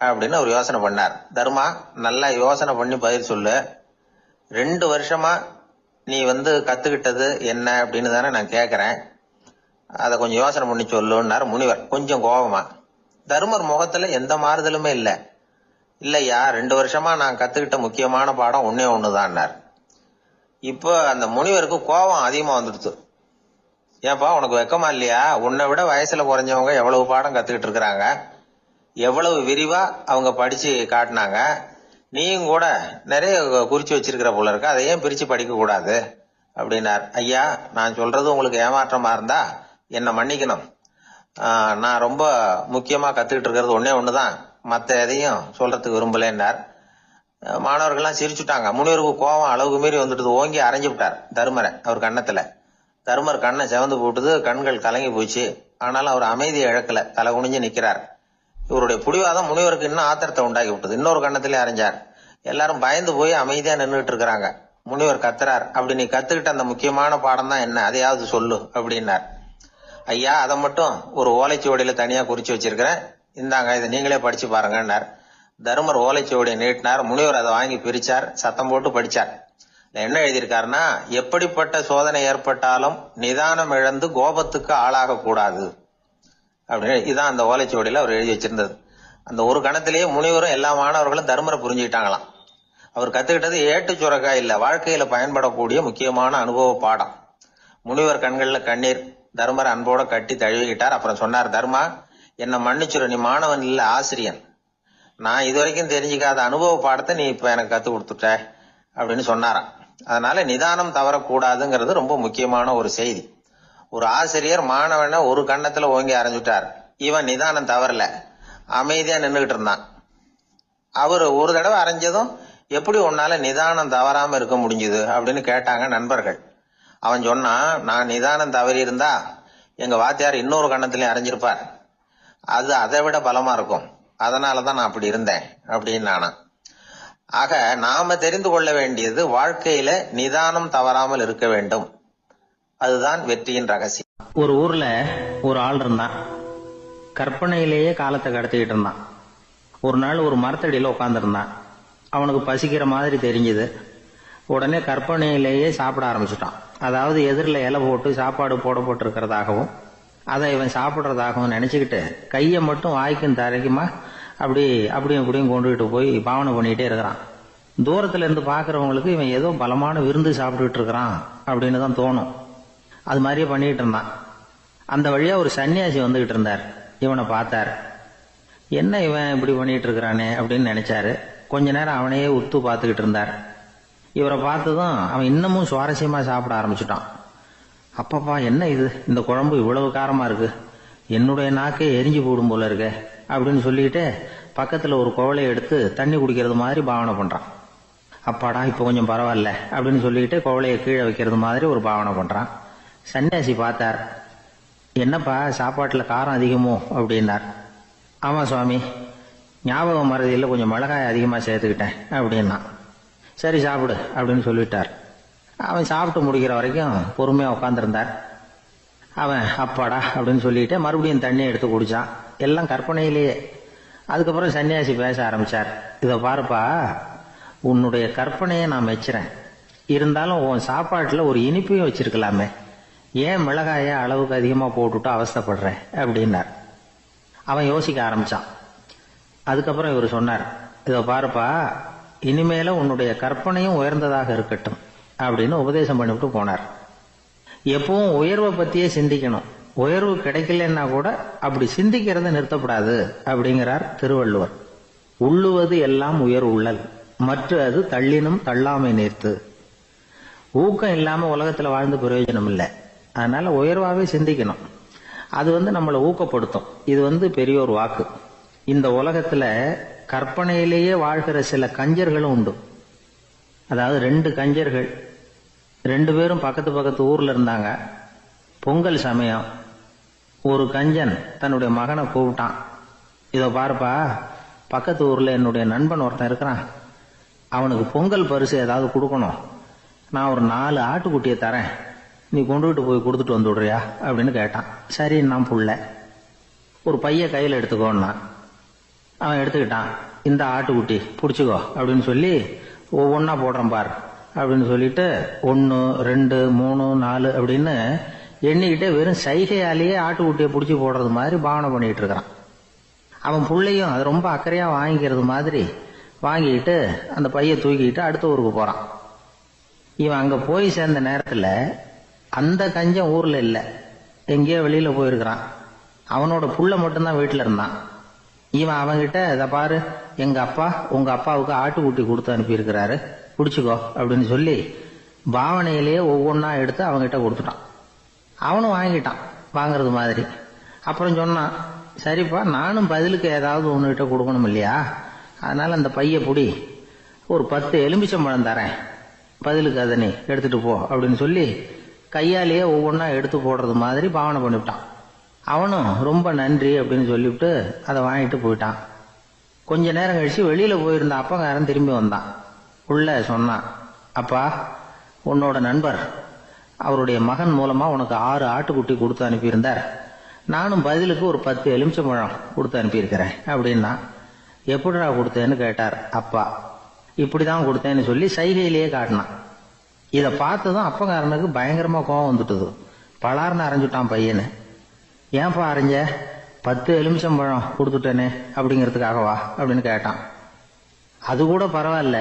அப்படின்னு அவர் யோசனை பண்ணார். தர்மா, நல்லா யோசனை பண்ணி பதில் சொல்லு. 2 வருஷமா நீ வந்து கத்துக்கிட்டது என்ன அப்படின்னு தானே நான் கேக்குறேன். அதை கொஞ்சம் யோசனை பண்ணி சொல்லுன்னாரு முனிவர் கொஞ்சம் கோபமா. தர்மர் முகத்துல எந்த மாறுதலுமே இல்லை. இல்லையா, 2 வருஷமா நான் கத்துக்கிட்ட முக்கியமான பாடம் ஒன்னே ஒண்ணுதான்னார். இப்போ அந்த முனிவருக்கு கோபம் அதிகமா வந்துடுச்சு. ஏப்பா, உனக்கு வெக்கமா இல்லையா? உன்னை விட வயசுல குறைஞ்சவங்க எவ்வளவு பாடம் கத்துக்கிட்டு இருக்கிறாங்க, எவ்வளவு விரிவா அவங்க படிச்சு காட்டினாங்க. நீயும் கூட நிறைய குறிச்சு வச்சிருக்கிற போல இருக்கு, அதை ஏன் பிரிச்சு படிக்க கூடாது அப்படின்னார். ஐயா, நான் சொல்றது உங்களுக்கு ஏமாற்றமா இருந்தா என்ன மன்னிக்கணும். நான் ரொம்ப முக்கியமா கத்துக்கிட்டு இருக்கிறது ஒன்னே ஒண்ணுதான், மத்த எதையும் சொல்றதுக்கு விரும்பலன்னார். மாணவர்கள்லாம் சிரிச்சுட்டாங்க. முனிவருக்கு கோபம் அளவுக்கு மீறி வந்துட்டு ஓங்கி அரைஞ்சு விட்டார் தர்மரை அவர் கண்ணத்துல. தர்மர் கண்ணை செவந்து போட்டுது, கண்கள் கலங்கி போச்சு. ஆனாலும் அவர் அமைதியை இழக்கல, தலை குனிஞ்சு நிக்கிறார். இவருடைய புடிவாதம் முனிவருக்கு இன்னும் ஆத்திரத்தை உண்டாக்கி விட்டது. இன்னொரு கண்ணத்திலே அரைஞ்சார். எல்லாரும் பயந்து போய் அமைதியா நின்றுட்டு இருக்கிறாங்க. முனிவர் கத்துறார், அப்படி நீ கத்துக்கிட்ட அந்த முக்கியமான பாடம் தான் என்ன, அதையாவது சொல்லு அப்படின்னார். ஐயா, அதை மட்டும் ஒரு ஓலைச்சுவடியில தனியா குறிச்சு வச்சிருக்கிறேன், இந்தாங்க, இதை நீங்களே படிச்சு பாருங்கன்னார். தர்மர் ஓலைச்சுவடியை நீட்டினார். முனிவர் அதை வாங்கி பிரிச்சார், சத்தம் போட்டு படிச்சார். என்ன எழுதியிருக்காருன்னா, எப்படிப்பட்ட சோதனை ஏற்பட்டாலும் நிதானம் இழந்து கோபத்துக்கு ஆளாக கூடாது அப்படின்னு. இதான் அந்த ஓலைச்சுவடியில அவர் எழுதி வச்சிருந்தது. அந்த ஒரு கணத்திலேயே முனிவரும் எல்லா மாணவர்களும் தர்மரை புரிஞ்சுக்கிட்டாங்களாம். அவர் கத்துக்கிட்டது ஏட்டு சுரக்கா இல்ல, வாழ்க்கையில பயன்படக்கூடிய முக்கியமான அனுபவ பாடம். முனிவர் கண்கள்ல கண்ணீர். தர்மர் அன்போட கட்டி தழுவிக்கிட்டார். அப்புறம் சொன்னார், தர்மா, என்ன மன்னிச்சுரு, நீ மாணவன் இல்ல, ஆசிரியன். நான் இதுவரைக்கும் தெரிஞ்சுக்காத அனுபவ பாடத்தை நீ இப்ப எனக்கு கத்து கொடுத்துட்ட அப்படின்னு சொன்னாராம். அதனால நிதானம் தவறக்கூடாதுங்கிறது ரொம்ப முக்கியமான ஒரு செய்தி. ஒரு ஆசிரியர் மாணவனை ஒரு கண்ணத்துல ஓங்கி அரைஞ்சுட்டார். இவன் நிதானம் தவறல, அமைதியா நின்றுகிட்டு இருந்தான். அவரு ஒரு தடவை அரைஞ்சதும் எப்படி உன்னால நிதானம் தவறாம இருக்க முடிஞ்சுது அப்படின்னு கேட்டாங்க நண்பர்கள். அவன் சொன்னான், நான் நிதானம் தவறி இருந்தா எங்க வாத்தியார் இன்னொரு கண்ணத்திலயும் அரைஞ்சிருப்பார், அது அதை விட பலமா இருக்கும், அதனாலதான் நான் அப்படி இருந்தேன் அப்படின்னு நானா. ஆக நாம தெரிந்து கொள்ள வேண்டியது, வாழ்க்கையில நிதானம் தவறாமல் இருக்க வேண்டும். அதுதான் வெற்றியின் ரகசியம். ஒரு ஊர்ல ஒரு ஆள் இருந்தான். கற்பனையிலேயே காலத்தை கடத்திக்கிட்டு இருந்தான். ஒரு நாள் ஒரு மரத்தடியில உட்காந்துருந்தான். அவனுக்கு பசிக்கிற மாதிரி தெரிஞ்சது. உடனே கற்பனையிலேயே சாப்பிட ஆரம்பிச்சுட்டான். அதாவது எதிரில் இலை போட்டு சாப்பாடு போடப்பட்டிருக்கிறதாகவும் அதை இவன் சாப்பிட்றதாகவும் நினைச்சுக்கிட்டு கையை மட்டும் வாய்க்கும் தரைக்குமா அப்படியும் இப்படியும் கொண்டுகிட்டு போய் பாவனை பண்ணிக்கிட்டே இருக்கிறான். தூரத்துல இருந்து பாக்குறவங்களுக்கு இவன் ஏதோ பலமான விருந்து சாப்பிட்டுட்டு இருக்கிறான் அப்படின்னு தான் தோணும். அது மாதிரியே பண்ணிட்டு இருந்தான். அந்த வழியா ஒரு சன்னியாசி வந்துகிட்டு இருந்தார். இவனை பார்த்தார். என்ன இவன் இப்படி பண்ணிட்டு இருக்கிறானே அப்படின்னு நினைச்சாரு. கொஞ்ச நேரம் அவனையே உத்து பார்த்துக்கிட்டு இருந்தார். இவரை பார்த்ததும் அவன் இன்னமும் சுவாரஸ்யமா சாப்பிட ஆரம்பிச்சுட்டான். அப்பப்பா என்ன இது, இந்த குழம்பு இவ்வளவு காரமா இருக்கு, என்னுடைய நாக்கே எரிஞ்சு போடும் போல இருக்க அப்படின்னு சொல்லிட்டு பக்கத்துல ஒரு குவளையை எடுத்து தண்ணி குடிக்கிறது மாதிரி பாவனை பண்றான். அப்பாடா இப்ப கொஞ்சம் பரவாயில்ல அப்படின்னு சொல்லிட்டு குவளையை கீழே வைக்கிறது மாதிரி ஒரு பாவனை பண்றான். சன்னியாசி பார்த்தார். என்னப்பா சாப்பாட்டுல காரம் அதிகமோ அப்படின்னார். ஆமா சுவாமி, ஞாபகம் மறதியில் கொஞ்சம் மிளகாய் அதிகமா சேர்த்துக்கிட்டேன் அப்படின்னா. சரி சாப்பிடு அப்படின்னு சொல்லிட்டார். அவன் சாப்பிட்டு முடிக்கிற வரைக்கும் பொறுமையா உட்காந்துருந்தார். அவன் அப்பாடா அப்படின்னு சொல்லிட்டு மறுபடியும் தண்ணி எடுத்து குடிச்சான். எல்லாம் கற்பனையிலேயே. அதுக்கப்புறம் சன்னியாசி பேச ஆரம்பிச்சார். இதை பாருப்பா, உன்னுடைய கற்பனையை நான் மெச்சுறேன். இருந்தாலும் உன் சாப்பாட்டுல ஒரு இனிப்பையும் வச்சிருக்கலாமே, ஏன் மிளகாய அளவுக்கு அதிகமா போட்டுட்டு அவஸ்தைப்படுறேன் அப்படின்னார். அவன் யோசிக்க ஆரம்பிச்சான். அதுக்கப்புறம் இவர் சொன்னார், இதை பாருப்பா, இனிமேல உன்னுடைய கற்பனையும் உயர்ந்ததாக இருக்கட்டும் அப்படின்னு உபதேசம் பண்ணிவிட்டு போனார். எப்பவும் உயர்வை பத்தியே சிந்திக்கணும். உயர்வு கிடைக்கலன்னா கூட அப்படி சிந்திக்கிறத நிறுத்தப்படாது அப்படிங்கிறார் திருவள்ளுவர். உள்ளுவது எல்லாம் உயர் உள்ளல், மற்ற அது தள்ளினும் தள்ளாமை நேர்த்து. ஊக்கம் இல்லாம உலகத்துல வாழ்ந்து பிரயோஜனம் இல்லை. அதனால உயர்வாவே சிந்திக்கணும். அது நம்மளை ஊக்கப்படுத்தும். இது பெரியோர் வாக்கு. இந்த உலகத்துல கற்பனையிலேயே வாழ்கிற சில கஞ்சர்களும் உண்டு. அதாவது 2 கஞ்சர்கள், 2 பேரும் பக்கத்து பக்கத்து ஊர்ல இருந்தாங்க. பொங்கல் சமயம் ஒரு கஞ்சன் தன்னுடைய மகனை கூப்பிட்டான். இதோ பாருப்பா, பக்கத்து ஊர்ல என்னுடைய நண்பன் ஒருத்தன் இருக்கிறான், அவனுக்கு பொங்கல் பரிசு ஏதாவது கொடுக்கணும். நான் ஒரு 4 ஆட்டுக்குட்டியை தரேன், நீ கொண்டுகிட்டு போய் கொடுத்துட்டு வந்து விடுறியா அப்படின்னு கேட்டான். சரி நான் புள்ள, ஒரு பைய கையில் எடுத்துக்கோன்னா. அவன் எடுத்துக்கிட்டான். இந்த ஆட்டுக்குட்டி பிடிச்சிக்கோ அப்படின்னு சொல்லி ஒவ்வொன்னா போடுறேன் பார் அப்படின்னு சொல்லிட்டு 1 2 3 4 அப்படின்னு எண்ணிக்கிட்டே வெறும் சைகையாலேயே ஆட்டுக்குட்டியை பிடிச்சி போடுறது மாதிரி பாவனை பண்ணிட்டு இருக்கிறான். அவன் பிள்ளையும் அது ரொம்ப அக்கறையா வாங்கிக்கிறது மாதிரி வாங்கிக்கிட்டு அந்த பைய தூக்கிட்டு அடுத்த ஊருக்கு போறான். இவன் அங்க போய் சேர்ந்த நேரத்துல அந்த கஞ்சன் ஊர்ல இல்ல, எங்கேயோ வெளியில போயிருக்கிறான். அவனோட புள்ள மட்டும்தான் வீட்டுல இருந்தான். இவன் அவன்கிட்ட, இதை பாரு, எங்க அப்பா உங்க அப்பாவுக்கு ஆட்டுக்குட்டி கொடுத்து அனுப்பியிருக்கிறாரு, பிடிச்சிக்கோ அப்படின்னு சொல்லி பாவனையிலேயே ஒவ்வொன்னா எடுத்து அவன்கிட்ட கொடுத்துட்டான். அவனும் வாங்கிட்டான் வாங்குறது மாதிரி. அப்புறம் சொன்னான், சரிப்பா நானும் பதிலுக்கு ஏதாவது ஒன்னுகிட்ட கொடுக்கணும் இல்லையா, அதனால அந்த பைய புடி, ஒரு 10 எலுமிச்சம்பழம் தரேன், பதிலுக்கு அதை நீ எடுத்துட்டு போ அப்படின்னு சொல்லி கையாலேயே ஒவ்வொன்னா எடுத்து போடுறது மாதிரி பாவனை பண்ணிவிட்டான். அவனும் ரொம்ப நன்றி அப்படின்னு சொல்லிவிட்டு அதை வாங்கிட்டு போயிட்டான். கொஞ்ச நேரம் கழிச்சு வெளியில போயிருந்த அப்பங்காரன் திரும்பி வந்தான். உள்ள சொன்னான், அப்பா உன்னோட நண்பர் அவருடைய மகன் மூலமா உனக்கு 6 ஆட்டுக்குட்டி கொடுத்து அனுப்பியிருந்தார், நானும் பதிலுக்கு ஒரு 10 எலுமிச்சம்பழம் கொடுத்து அனுப்பியிருக்கிறேன் அப்படின்னா. எப்படிடா கொடுத்தேன்னு கேட்டார் அப்பா. இப்படிதான் கொடுத்தேன்னு சொல்லி சைகையிலேயே காட்டினான். இதை பார்த்ததும் அப்பங்காரனுக்கு பயங்கரமா கோபம் வந்துட்டுது. பலார்னு அரைஞ்சுட்டான் பையனு. ஏன்பா அரைஞ்ச, 10 எலுமிச்சம்பழம் கொடுத்துட்டேனே அப்படிங்கிறதுக்காகவா அப்படின்னு கேட்டான். அது கூட பரவாயில்ல,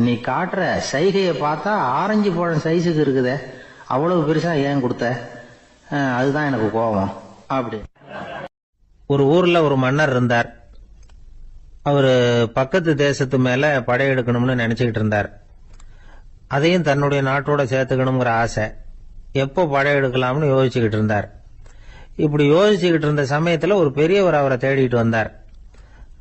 நீ காட்டுற சைகையை பார்த்தா ஆரஞ்சு பழம் சைஸுக்கு இருக்குதே, அவ்வளவு பெருசா ஏன் கொடுத்த, அதுதான் எனக்கு கோபம் அப்படி. ஒரு ஊர்ல ஒரு மன்னர் இருந்தார். அவரு பக்கத்து தேசத்து மேல படையெடுக்கணும்னு நினைச்சுக்கிட்டு இருந்தார். அதையும் தன்னுடைய நாட்டோட சேர்த்துக்கணுங்கிற ஆசை. எப்போ படையெடுக்கலாம்னு யோசிச்சுக்கிட்டு இருந்தார். இப்படி யோசிச்சுக்கிட்டு இருந்த சமயத்துல ஒரு பெரியவர் அவரை தேடிட்டு வந்தார்.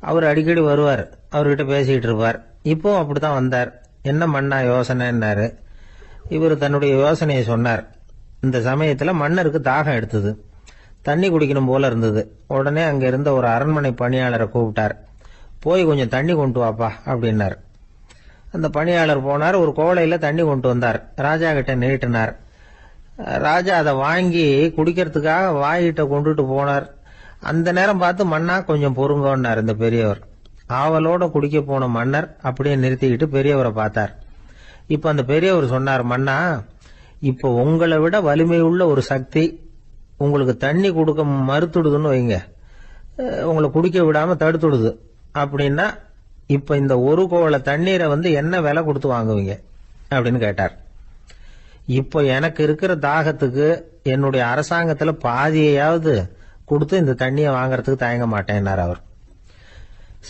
அவர் அடிக்கடி வருவார், அவர்கிட்ட பேசிக்கிட்டு இருப்பார். இப்போ அப்படித்தான் வந்தார். என்ன மன்னா யோசனைன்னாரு. இவர் தன்னுடைய யோசனையை சொன்னார். இந்த சமயத்துல மன்னருக்கு தாகம் எடுத்தது, தண்ணி குடிக்கணும் போல இருந்தது. உடனே அங்க இருந்த ஒரு அரண்மனை பணியாளரை கூப்பிட்டார். போய் கொஞ்சம் தண்ணி கொண்டு வாப்பா அப்படின்னார். அந்த பணியாளர் போனார், ஒரு கோலையில தண்ணி கொண்டு வந்தார். ராஜா கிட்ட நீட்டினார். ராஜா அதை வாங்கி குடிக்கிறதுக்காக வாய்கிட்ட கொண்டுட்டு போனார். அந்த நேரம் பார்த்து, மன்னா கொஞ்சம் பொறுங்கன்னார் இந்த பெரியவர். ஆவலோட குடிக்க போன மன்னர் அப்படியே நிறுத்திக்கிட்டு பெரியவரை பார்த்தார். இப்ப அந்த பெரியவர் சொன்னார், மன்னா இப்ப உங்களை விட வலிமை உள்ள ஒரு சக்தி உங்களுக்கு தண்ணி கொடுக்க மறுத்துடுதுன்னு வைங்க, உங்களை குடிக்க விடாம தடுத்துடுது அப்படின்னா, இப்ப இந்த ஒரு கோவள தண்ணீரை என்ன விலை கொடுத்து வாங்குவீங்க அப்படின்னு கேட்டார். இப்போ எனக்கு இருக்கிற தாகத்துக்கு என்னுடைய அரசாங்கத்துல பாதியையாவது கொடுத்து இந்த தண்ணியை வாங்கறதுக்கு தயங்க மாட்டேன்னார் அவர்.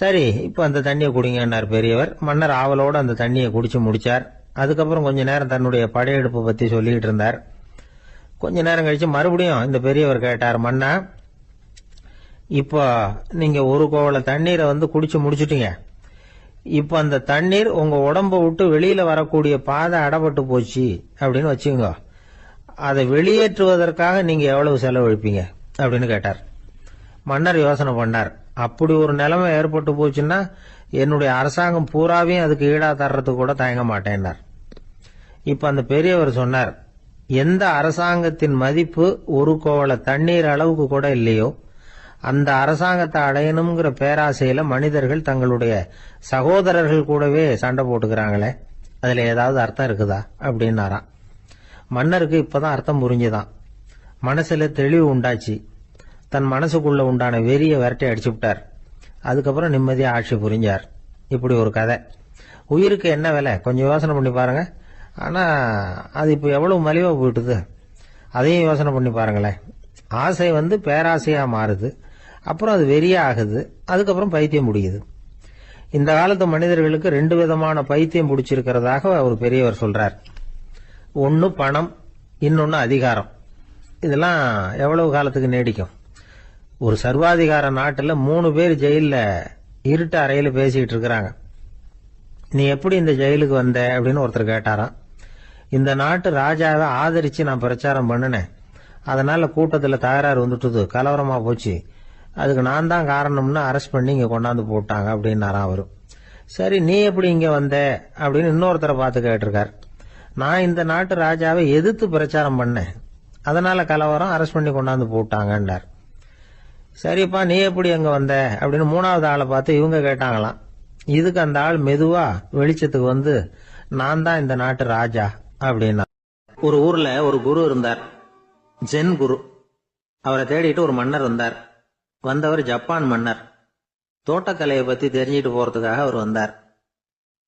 சரி, இப்ப அந்த தண்ணியை குடிங்கன்னார் பெரியவர். மன்னர் ஆவலோடு அந்த தண்ணியை குடிச்சு முடிச்சார். அதுக்கப்புறம் கொஞ்ச நேரம் தன்னுடைய படையெடுப்பு பத்தி சொல்லிட்டு இருந்தார். கொஞ்ச நேரம் கழிச்சு மறுபடியும் இந்த பெரியவர் கேட்டார், மன்னா, இப்போ நீங்க ஒரு கோவள தண்ணீரை குடிச்சு முடிச்சுட்டீங்க. இப்ப அந்த தண்ணீர் உங்க உடம்ப விட்டு வெளியில வரக்கூடிய பாதை அடப்பட்டு போச்சு அப்படின்னு வச்சுங்க, அதை வெளியேற்றுவதற்காக நீங்க எவ்வளவு செலவழிப்பீங்க அப்படின்னு கேட்டார். மன்னர் யோசனை பண்ணார். அப்படி ஒரு நிலைமை ஏற்பட்டு போச்சுன்னா என்னுடைய அரசாங்கம் பூராவையும் அதுக்கு ஈடா தர்றதுக்கு கூட தயங்க மாட்டேன்னார். இப்ப அந்த பெரியவர் சொன்னார், எந்த அரசாங்கத்தின் மதிப்பு ஒரு கோவள தண்ணீர் அளவுக்கு கூட இல்லையோ அந்த அரசாங்கத்தை அடையணுங்கிற பேராசையில மனிதர்கள் தங்களுடைய சகோதரர்கள் கூடவே சண்டை போட்டுக்கிறாங்களே, அதுல ஏதாவது அர்த்தம் இருக்குதா அப்படின்னாராம். மன்னருக்கு இப்பதான் அர்த்தம் புரிஞ்சுதான். மனசுல தெளிவு உண்டாச்சு. தன் மனசுக்குள்ள உண்டான வெறிய விரட்டி அடிச்சு விட்டார். அதுக்கப்புறம் நிம்மதியா ஆட்சி புரிஞ்சார். இப்படி ஒரு கதை. உயிருக்கு என்ன விலை கொஞ்சம் யோசனை பண்ணி பாருங்க. ஆனா அது இப்ப எவ்வளவு மலிவா போயிட்டுது, அதையும் யோசனை பண்ணி பாருங்களேன். ஆசை பேராசையா மாறுது, அப்புறம் அது வெறியா ஆகுது, அதுக்கப்புறம் பைத்தியம் முடியுது. இந்த காலத்து மனிதர்களுக்கு 2 விதமான பைத்தியம் பிடிச்சிருக்கிறதாக ஒரு பெரியவர் சொல்றார். ஒன்னு பணம், இன்னொன்னு அதிகாரம். இதெல்லாம் எவ்வளவு காலத்துக்கு நீடிக்கும்? ஒரு சர்வாதிகார நாட்டுல 3 பேர் ஜெயில இருட்டு அறையில பேசிக்கிட்டு இருக்கிறாங்க. நீ எப்படி இந்த ஜெயிலுக்கு வந்த அப்படின்னு ஒருத்தர் கேட்டாராம். இந்த நாட்டு ராஜாவை ஆதரிச்சு நான் பிரச்சாரம் பண்ணினேன், அதனால கூட்டத்துல தகராறு வந்துட்டுது, கலவரமா போச்சு, அதுக்கு நான் தான் காரணம்னு அரெஸ்ட் பண்ணி இங்க கொண்டாந்து போட்டாங்க அப்படின்னாராம் அவரு. சரி, நீ எப்படி இங்க வந்த அப்படின்னு இன்னொருத்தரை பார்த்து கேட்டிருக்கார். நான் இந்த நாட்டு ராஜாவை எதிர்த்து பிரச்சாரம் பண்ணேன், அதனால கலவரம், அரெஸ்ட் பண்ணி கொண்டாந்து போட்டாங்கன்னார். சரிப்பா, நீ எப்படி அங்க வந்த அப்படின்னு 3வது ஆளை பார்த்து இவங்க கேட்டாங்களாம். இதுக்கு அந்த ஆள் மெதுவா வெளிச்சத்துக்கு நான் தான் இந்த நாட்டு ராஜா அப்படின்னா. ஒரு ஊர்ல ஒரு குரு இருந்தார், ஜென் குரு. அவரை தேடிட்டு ஒரு மன்னர் வந்தார். வந்தவர் ஜப்பான் மன்னர். தோட்டக்கலையை பத்தி தெரிஞ்சிட்டு போறதுக்காக அவர் வந்தார்.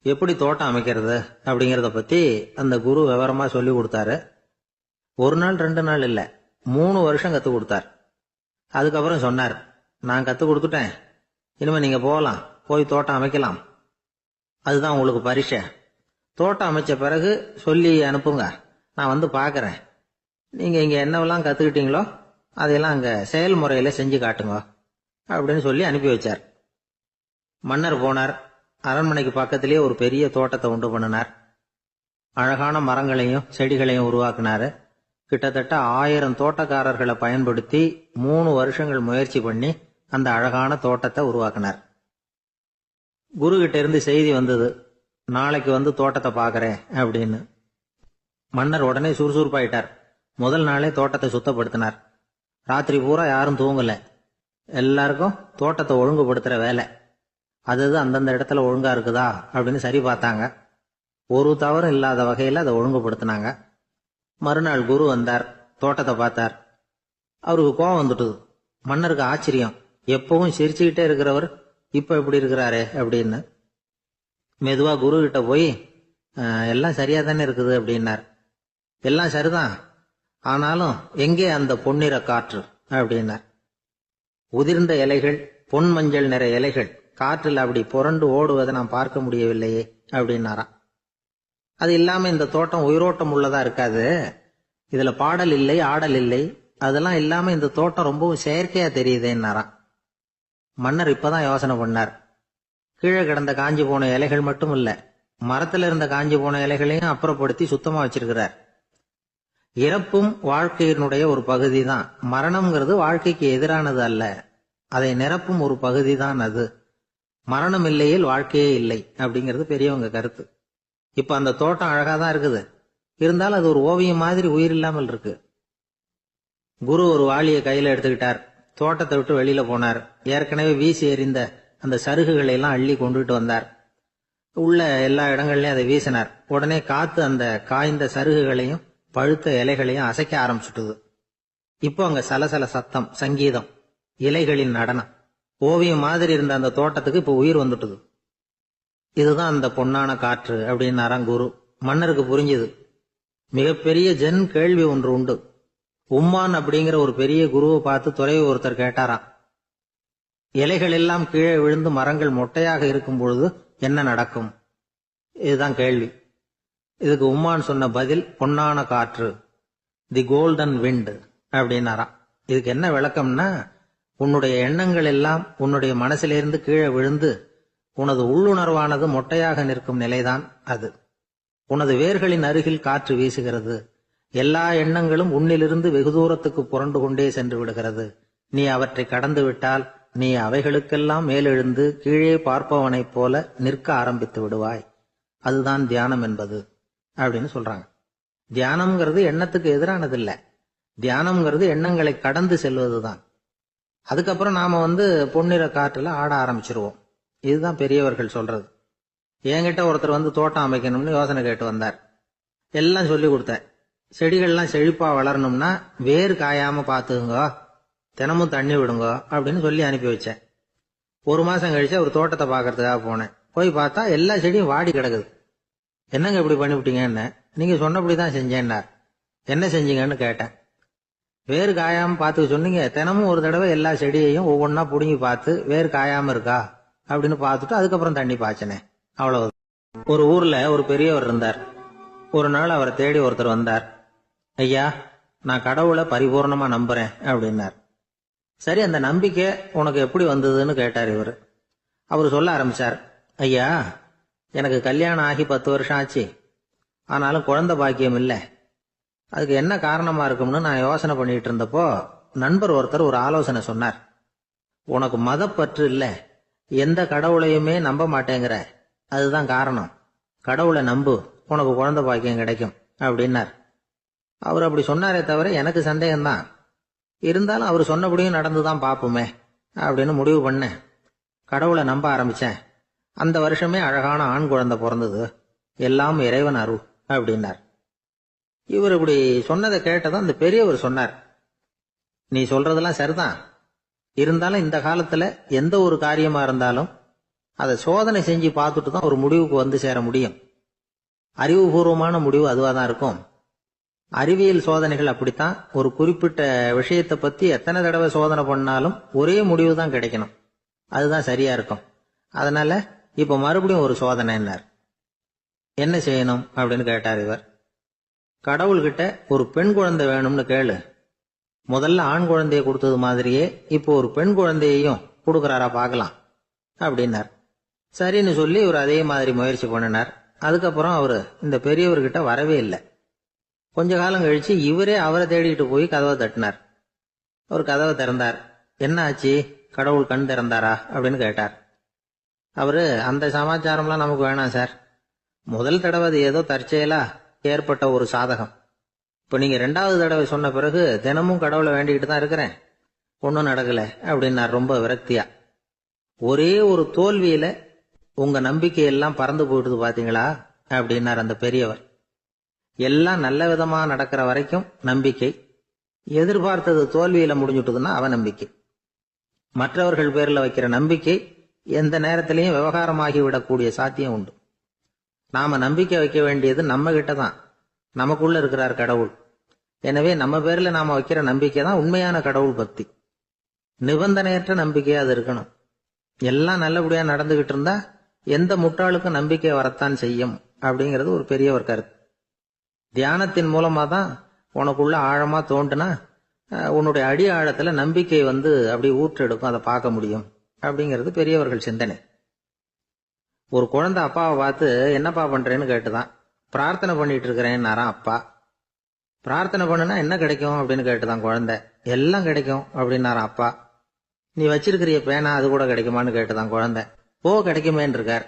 எப்படி தோட்டம் அமைக்கிறது அப்படிங்கறத பத்தி அந்த குரு விவரமா சொல்லி கொடுத்தாரு. 1 நாள் 2 நாள் இல்ல, 3 வருஷம் கத்து கொடுத்தார். அதுக்கப்புறம் சொன்னார், நான் கத்து கொடுத்துட்டேன், இனிமே நீங்க போகலாம், போய் தோட்டம் அமைக்கலாம், அதுதான் உங்களுக்கு பரிசை. தோட்டம் அமைச்ச பிறகு சொல்லி அனுப்புங்க, நான் பாக்குறேன். நீங்க இங்க என்னவெல்லாம் கத்துக்கிட்டீங்களோ அதையெல்லாம் அங்க செயல்முறையில செஞ்சு காட்டுங்க அப்படின்னு சொல்லி அனுப்பி வச்சார். மன்னர் போனார். அரண்மனைக்கு பக்கத்திலேயே ஒரு பெரிய தோட்டத்தை உண்டு பண்ணினார். அழகான மரங்களையும் செடிகளையும் உருவாக்கினாரு. கிட்டத்தட்ட 1000 தோட்டக்காரர்களை பயன்படுத்தி 3 வருஷங்கள் முயற்சி பண்ணி அந்த அழகான தோட்டத்தை உருவாக்கினார். குரு கிட்ட இருந்து செய்தி வந்தது, நாளைக்கு தோட்டத்தை பாக்குறேன் அப்படின்னு. மன்னர் உடனே சுறுசுறுப்பாயிட்டார். முதல் நாளே தோட்டத்தை சுத்தப்படுத்தினார். ராத்திரி பூரா யாரும் தூங்கல. எல்லாருக்கும் தோட்டத்தை ஒழுங்குபடுத்துற வேலை. அது அந்தந்த இடத்துல ஒழுங்கா இருக்குதா அப்படின்னு சரி பார்த்தாங்க. ஒரு தவறும் இல்லாத வகையில அதை ஒழுங்குபடுத்தினாங்க. மறுநாள் குரு வந்தார், தோட்டத்தை பார்த்தார். அவருக்கு கோபம் வந்துட்டுது. மன்னருக்கு ஆச்சரியம், எப்பவும் சிரிச்சுக்கிட்டே இருக்கிறவர் இப்ப எப்படி இருக்கிறாரே அப்படின்னு. மெதுவா குரு கிட்ட போய், எல்லாம் சரியா தானே இருக்குது அப்படின்னார். எல்லாம் சரிதான், ஆனாலும் எங்கே அந்த பொன்னிற காற்று அப்படின்னார். உதிர்ந்த இலைகள், பொன் மஞ்சள் நிற இலைகள் காற்றில் அப்படி புரண்டு ஓடுவதை நான் பார்க்க முடியவில்லையே அப்படின்னாராம். அது இல்லாம இந்த தோட்டம் உயிரோட்டம் உள்ளதா இருக்காது, இதுல பாடல் இல்லை, ஆடல் இல்லை, அதெல்லாம் இல்லாம இந்த தோட்டம் ரொம்பவும் செயற்கையா தெரியுதேன்னாராம். மன்னர் இப்பதான் யோசனை பண்ணார். கீழே கிடந்த காஞ்சி போன இலைகள் மட்டும் இல்ல, மரத்துல இருந்த காஞ்சி போன இலைகளையும் அப்புறப்படுத்தி சுத்தமா வச்சிருக்கிறார். இறப்பும் வாழ்க்கையினுடைய ஒரு பகுதி தான். மரணம்ங்கிறது வாழ்க்கைக்கு எதிரானது அல்ல, அதை நிரப்பும் ஒரு பகுதி தான் அது. மரணம் இல்லையில் வாழ்க்கையே இல்லை அப்படிங்கிறது பெரியவங்க கருத்து. இப்ப அந்த தோட்டம் அழகாதான் இருக்குது, இருந்தாலும் அது ஒரு ஓவியம் மாதிரி உயிர் இல்லாமல் இருக்கு. குரு ஒரு வாளியை கையில எடுத்துக்கிட்டார். தோட்டத்தை விட்டு வெளியில போனார். ஏற்கனவே வீசி எறிந்த அந்த சருகுகளை எல்லாம் அள்ளி கொண்டுட்டு வந்தார். உள்ள எல்லா இடங்கள்லயும் அதை வீசினார். உடனே காத்து அந்த காய்ந்த சருகுகளையும் பழுத்த இலைகளையும் அசைக்க ஆரம்பிச்சுட்டுது. இப்போ அங்க சலசல சத்தம், சங்கீதம், இலைகளின் நடனம், ஓவியம் மாதிரி இருந்த அந்த தோட்டத்துக்கு இப்போ உயிர் வந்துட்டுது. இதுதான் அந்த பொன்னான காற்று அப்படின்னாராம் குரு. மன்னருக்கு புரிஞ்சுது. மிகப்பெரிய ஜென் கேள்வி ஒன்று உண்டு. உம்மான் அப்படிங்கிற ஒரு பெரிய குருவை பார்த்து துறவி ஒருத்தர் கேட்டாராம், இலைகள் எல்லாம் கீழே விழுந்து மரங்கள் மொட்டையாக இருக்கும் பொழுது என்ன நடக்கும்? இதுதான் கேள்வி. இதுக்கு உம்மான் சொன்ன பதில் பொன்னான காற்று, தி கோல்டன் விண்ட் அப்படின்னாராம். இதுக்கு என்ன விளக்கம்னா, உன்னுடைய எண்ணங்கள் எல்லாம் உன்னுடைய மனசிலிருந்து கீழே விழுந்து உனது உள்ளுணர்வானது மொட்டையாக நிற்கும் நிலைதான் அது. உனது வேர்களின் அருகில் காற்று வீசுகிறது. எல்லா எண்ணங்களும் உன்னிலிருந்து வெகு தூரத்துக்கு புரண்டு கொண்டே சென்று விடுகிறது. நீ அவற்றை கடந்து விட்டால் நீ அவைகளுக்கெல்லாம் மேலெழுந்து கீழே பார்ப்பவனைப் போல நிற்க ஆரம்பித்து விடுவாய். அதுதான் தியானம் என்பது அப்படின்னு சொல்றாங்க. தியானம்ங்கிறது எண்ணத்துக்கு எதிரானதில்லை. தியானம்ங்கிறது எண்ணங்களை கடந்து செல்வதுதான். அதுக்கப்புறம் நாம பொன்னிற காற்றுல ஆட ஆரம்பிச்சிருவோம். இதுதான் பெரியவர்கள் சொல்றது. என்கிட்ட ஒருத்தர் தோட்டம் அமைக்கணும்னு யோசனை கேட்டு வந்தார். எல்லாம் சொல்லி கொடுத்தேன். செடிகள்லாம் செழிப்பா வளரணும்னா வேர் காயாம பாத்துக்குங்க, தினமும் தண்ணி விடுங்க அப்படின்னு சொல்லி அனுப்பி வச்சேன். ஒரு மாசம் கழிச்சு ஒரு தோட்டத்தை பாக்கிறதுக்காக போனேன். போய் பார்த்தா எல்லா செடியும் வாடி கிடக்குது. என்னங்க இப்படி பண்ணிவிட்டீங்கன்னு. நீங்க சொன்னபடிதான் செஞ்சேன்னார். என்ன செஞ்சீங்கன்னு கேட்டேன். வேறு காயாம பாத்துக்க சொன்னீங்க, தினமும் ஒரு தடவை எல்லா செடியையும் ஒவ்வொன்னா புடுங்கி பார்த்து வேறு காயாம இருக்கா அப்படின்னு பார்த்துட்டு அதுக்கப்புறம் தண்ணி பாய்ச்சனேன், அவ்வளவு. ஒரு ஊர்ல ஒரு பெரியவர் இருந்தார். ஒரு நாள் அவரை தேடி ஒருத்தர் வந்தார். ஐயா, நான் கடவுளை பரிபூர்ணமா நம்புறேன் அப்படின்னார். சரி, அந்த நம்பிக்கை உனக்கு எப்படி வந்ததுன்னு கேட்டார் இவர். அவர் சொல்ல ஆரம்பிச்சார். ஐயா, எனக்கு கல்யாணம் ஆகி 10 வருஷம் ஆச்சு. ஆனாலும் குழந்தை பாக்கியம் இல்லை. அதுக்கு என்ன காரணமா இருக்கும்னு நான் யோசனை பண்ணிட்டு இருந்தப்போ நண்பர் ஒருத்தர் ஒரு ஆலோசனை சொன்னார். உனக்கு மதப்பற்று இல்லை, எந்த கடவுளையுமே நம்ப மாட்டேங்கிற, அதுதான் காரணம். கடவுளை நம்பு, உனக்கு குழந்தை பாக்கியம் கிடைக்கும் அப்படின்னார். அவர் அப்படி சொன்னாரே தவிர எனக்கு சந்தேகம்தான். இருந்தாலும் அவர் சொன்னபடியும் நடந்துதான் பார்ப்போமே அப்படின்னு முடிவு பண்ணேன். கடவுளை நம்ப ஆரம்பிச்சேன். அந்த வருஷமே அழகான ஆண் குழந்தை பிறந்தது. எல்லாம் இறைவன் அருள் அப்படின்னார். இவர் இப்படி சொன்னதை கேட்டதும் அந்த பெரியவர் சொன்னார், நீ சொல்றதெல்லாம் சரிதான். இருந்தாலும் இந்த காலத்துல எந்த ஒரு காரியமா இருந்தாலும் அதை சோதனை செஞ்சு பார்த்துட்டு தான் ஒரு முடிவுக்கு சேர முடியும். அறிவுபூர்வமான முடிவு அதுவா தான் இருக்கும். அறிவியல் சோதனைகள் அப்படித்தான். ஒரு குறிப்பிட்ட விஷயத்தை பத்தி எத்தனை தடவை சோதனை பண்ணாலும் ஒரே முடிவு தான் கிடைக்கணும். அதுதான் சரியா இருக்கும். அதனால இப்ப மறுபடியும் ஒரு சோதனைன்னார். என்ன செய்யணும் அப்படின்னு கேட்டார் இவர். கடவுள்கிட்ட ஒரு பெண் குழந்தை வேணும்னு கேளு. முதல்ல ஆண் குழந்தைய கொடுத்தது மாதிரியே இப்போ ஒரு பெண் குழந்தையையும் கொடுக்கறாரா பார்க்கலாம் அப்படின்னார். சரின்னு சொல்லி இவர் அதே மாதிரி முயற்சி பண்ணினார். அதுக்கப்புறம் அவரு இந்த பெரியவர்கிட்ட வரவே இல்லை. கொஞ்ச காலம் கழிச்சு இவரே அவரை தேடிட்டு போய் கதவை தட்டினார். அவர் கதவை திறந்தார். என்ன ஆச்சு, கடவுள் கண் திறந்தாரா அப்படின்னு கேட்டார். அவரு, அந்த சமாச்சாரம்லாம் நமக்கு வேணாம் சார். முதல் தடவை அது ஏதோ தற்செயலா ஏற்பட்ட ஒரு சாதகம். இப்ப நீங்க 2வது தடவை சொன்ன பிறகு தினமும் கடவுளை வேண்டிக்கிட்டு தான் இருக்கிறேன், ஒன்னும் நடக்கல அப்படின்னார் ரொம்ப விரக்தியா. ஒரே ஒரு தோல்வியில உங்க நம்பிக்கையெல்லாம் பறந்து போயிடுது பாத்தீங்களா அப்படின்னார் அந்த பெரியவர். எல்லாம் நல்ல விதமா நடக்கிற வரைக்கும் நம்பிக்கை, எதிர்பார்த்தது தோல்வியில முடிஞ்சுட்டுதுன்னா அவநம்பிக்கை. மற்றவர்கள் பேர்ல வைக்கிற நம்பிக்கை எந்த நேரத்திலையும் விவகாரமாகி விடக்கூடிய சாத்தியம் உண்டு. நாம நம்பிக்கை வைக்க வேண்டியது நம்ம கிட்ட தான். நமக்குள்ள இருக்கிறார் கடவுள். எனவே நம்ம பேர்ல நாம வைக்கிற நம்பிக்கை தான் உண்மையான கடவுள் பக்தி. நிபந்தனையற்ற நம்பிக்கையா அது இருக்கணும். எல்லாம் நல்லபடியா நடந்துகிட்டு இருந்தா எந்த முட்டாளுக்கும் நம்பிக்கை வரத்தான் செய்யும் அப்படிங்கிறது ஒரு பெரியவர் கருத்து. தியானத்தின் மூலமா தான் உனக்குள்ள ஆழமா தோண்டுனா உன்னுடைய அடி ஆழத்துல நம்பிக்கை அப்படி ஊற்றெடுக்கும், அதை பார்க்க முடியும் அப்படிங்கிறது பெரியவர்கள் சிந்தனை. ஒரு குழந்தை அப்பாவை பார்த்து என்னப்பா பண்றேன்னு கேட்டுதான். பிரார்த்தனை பண்ணிட்டு இருக்கிறேன்னாராம் அப்பா. பிரார்த்தனை பண்ணுனா என்ன கிடைக்கும் அப்படின்னு கேட்டுதான் குழந்தை. எல்லாம் கிடைக்கும் அப்படின்னாராம் அப்பா. நீ வச்சிருக்கிறிய பேனா அது கூட கிடைக்குமான்னு கேட்டுதான் குழந்தை. கிடைக்குமேன்னு இருக்கார்.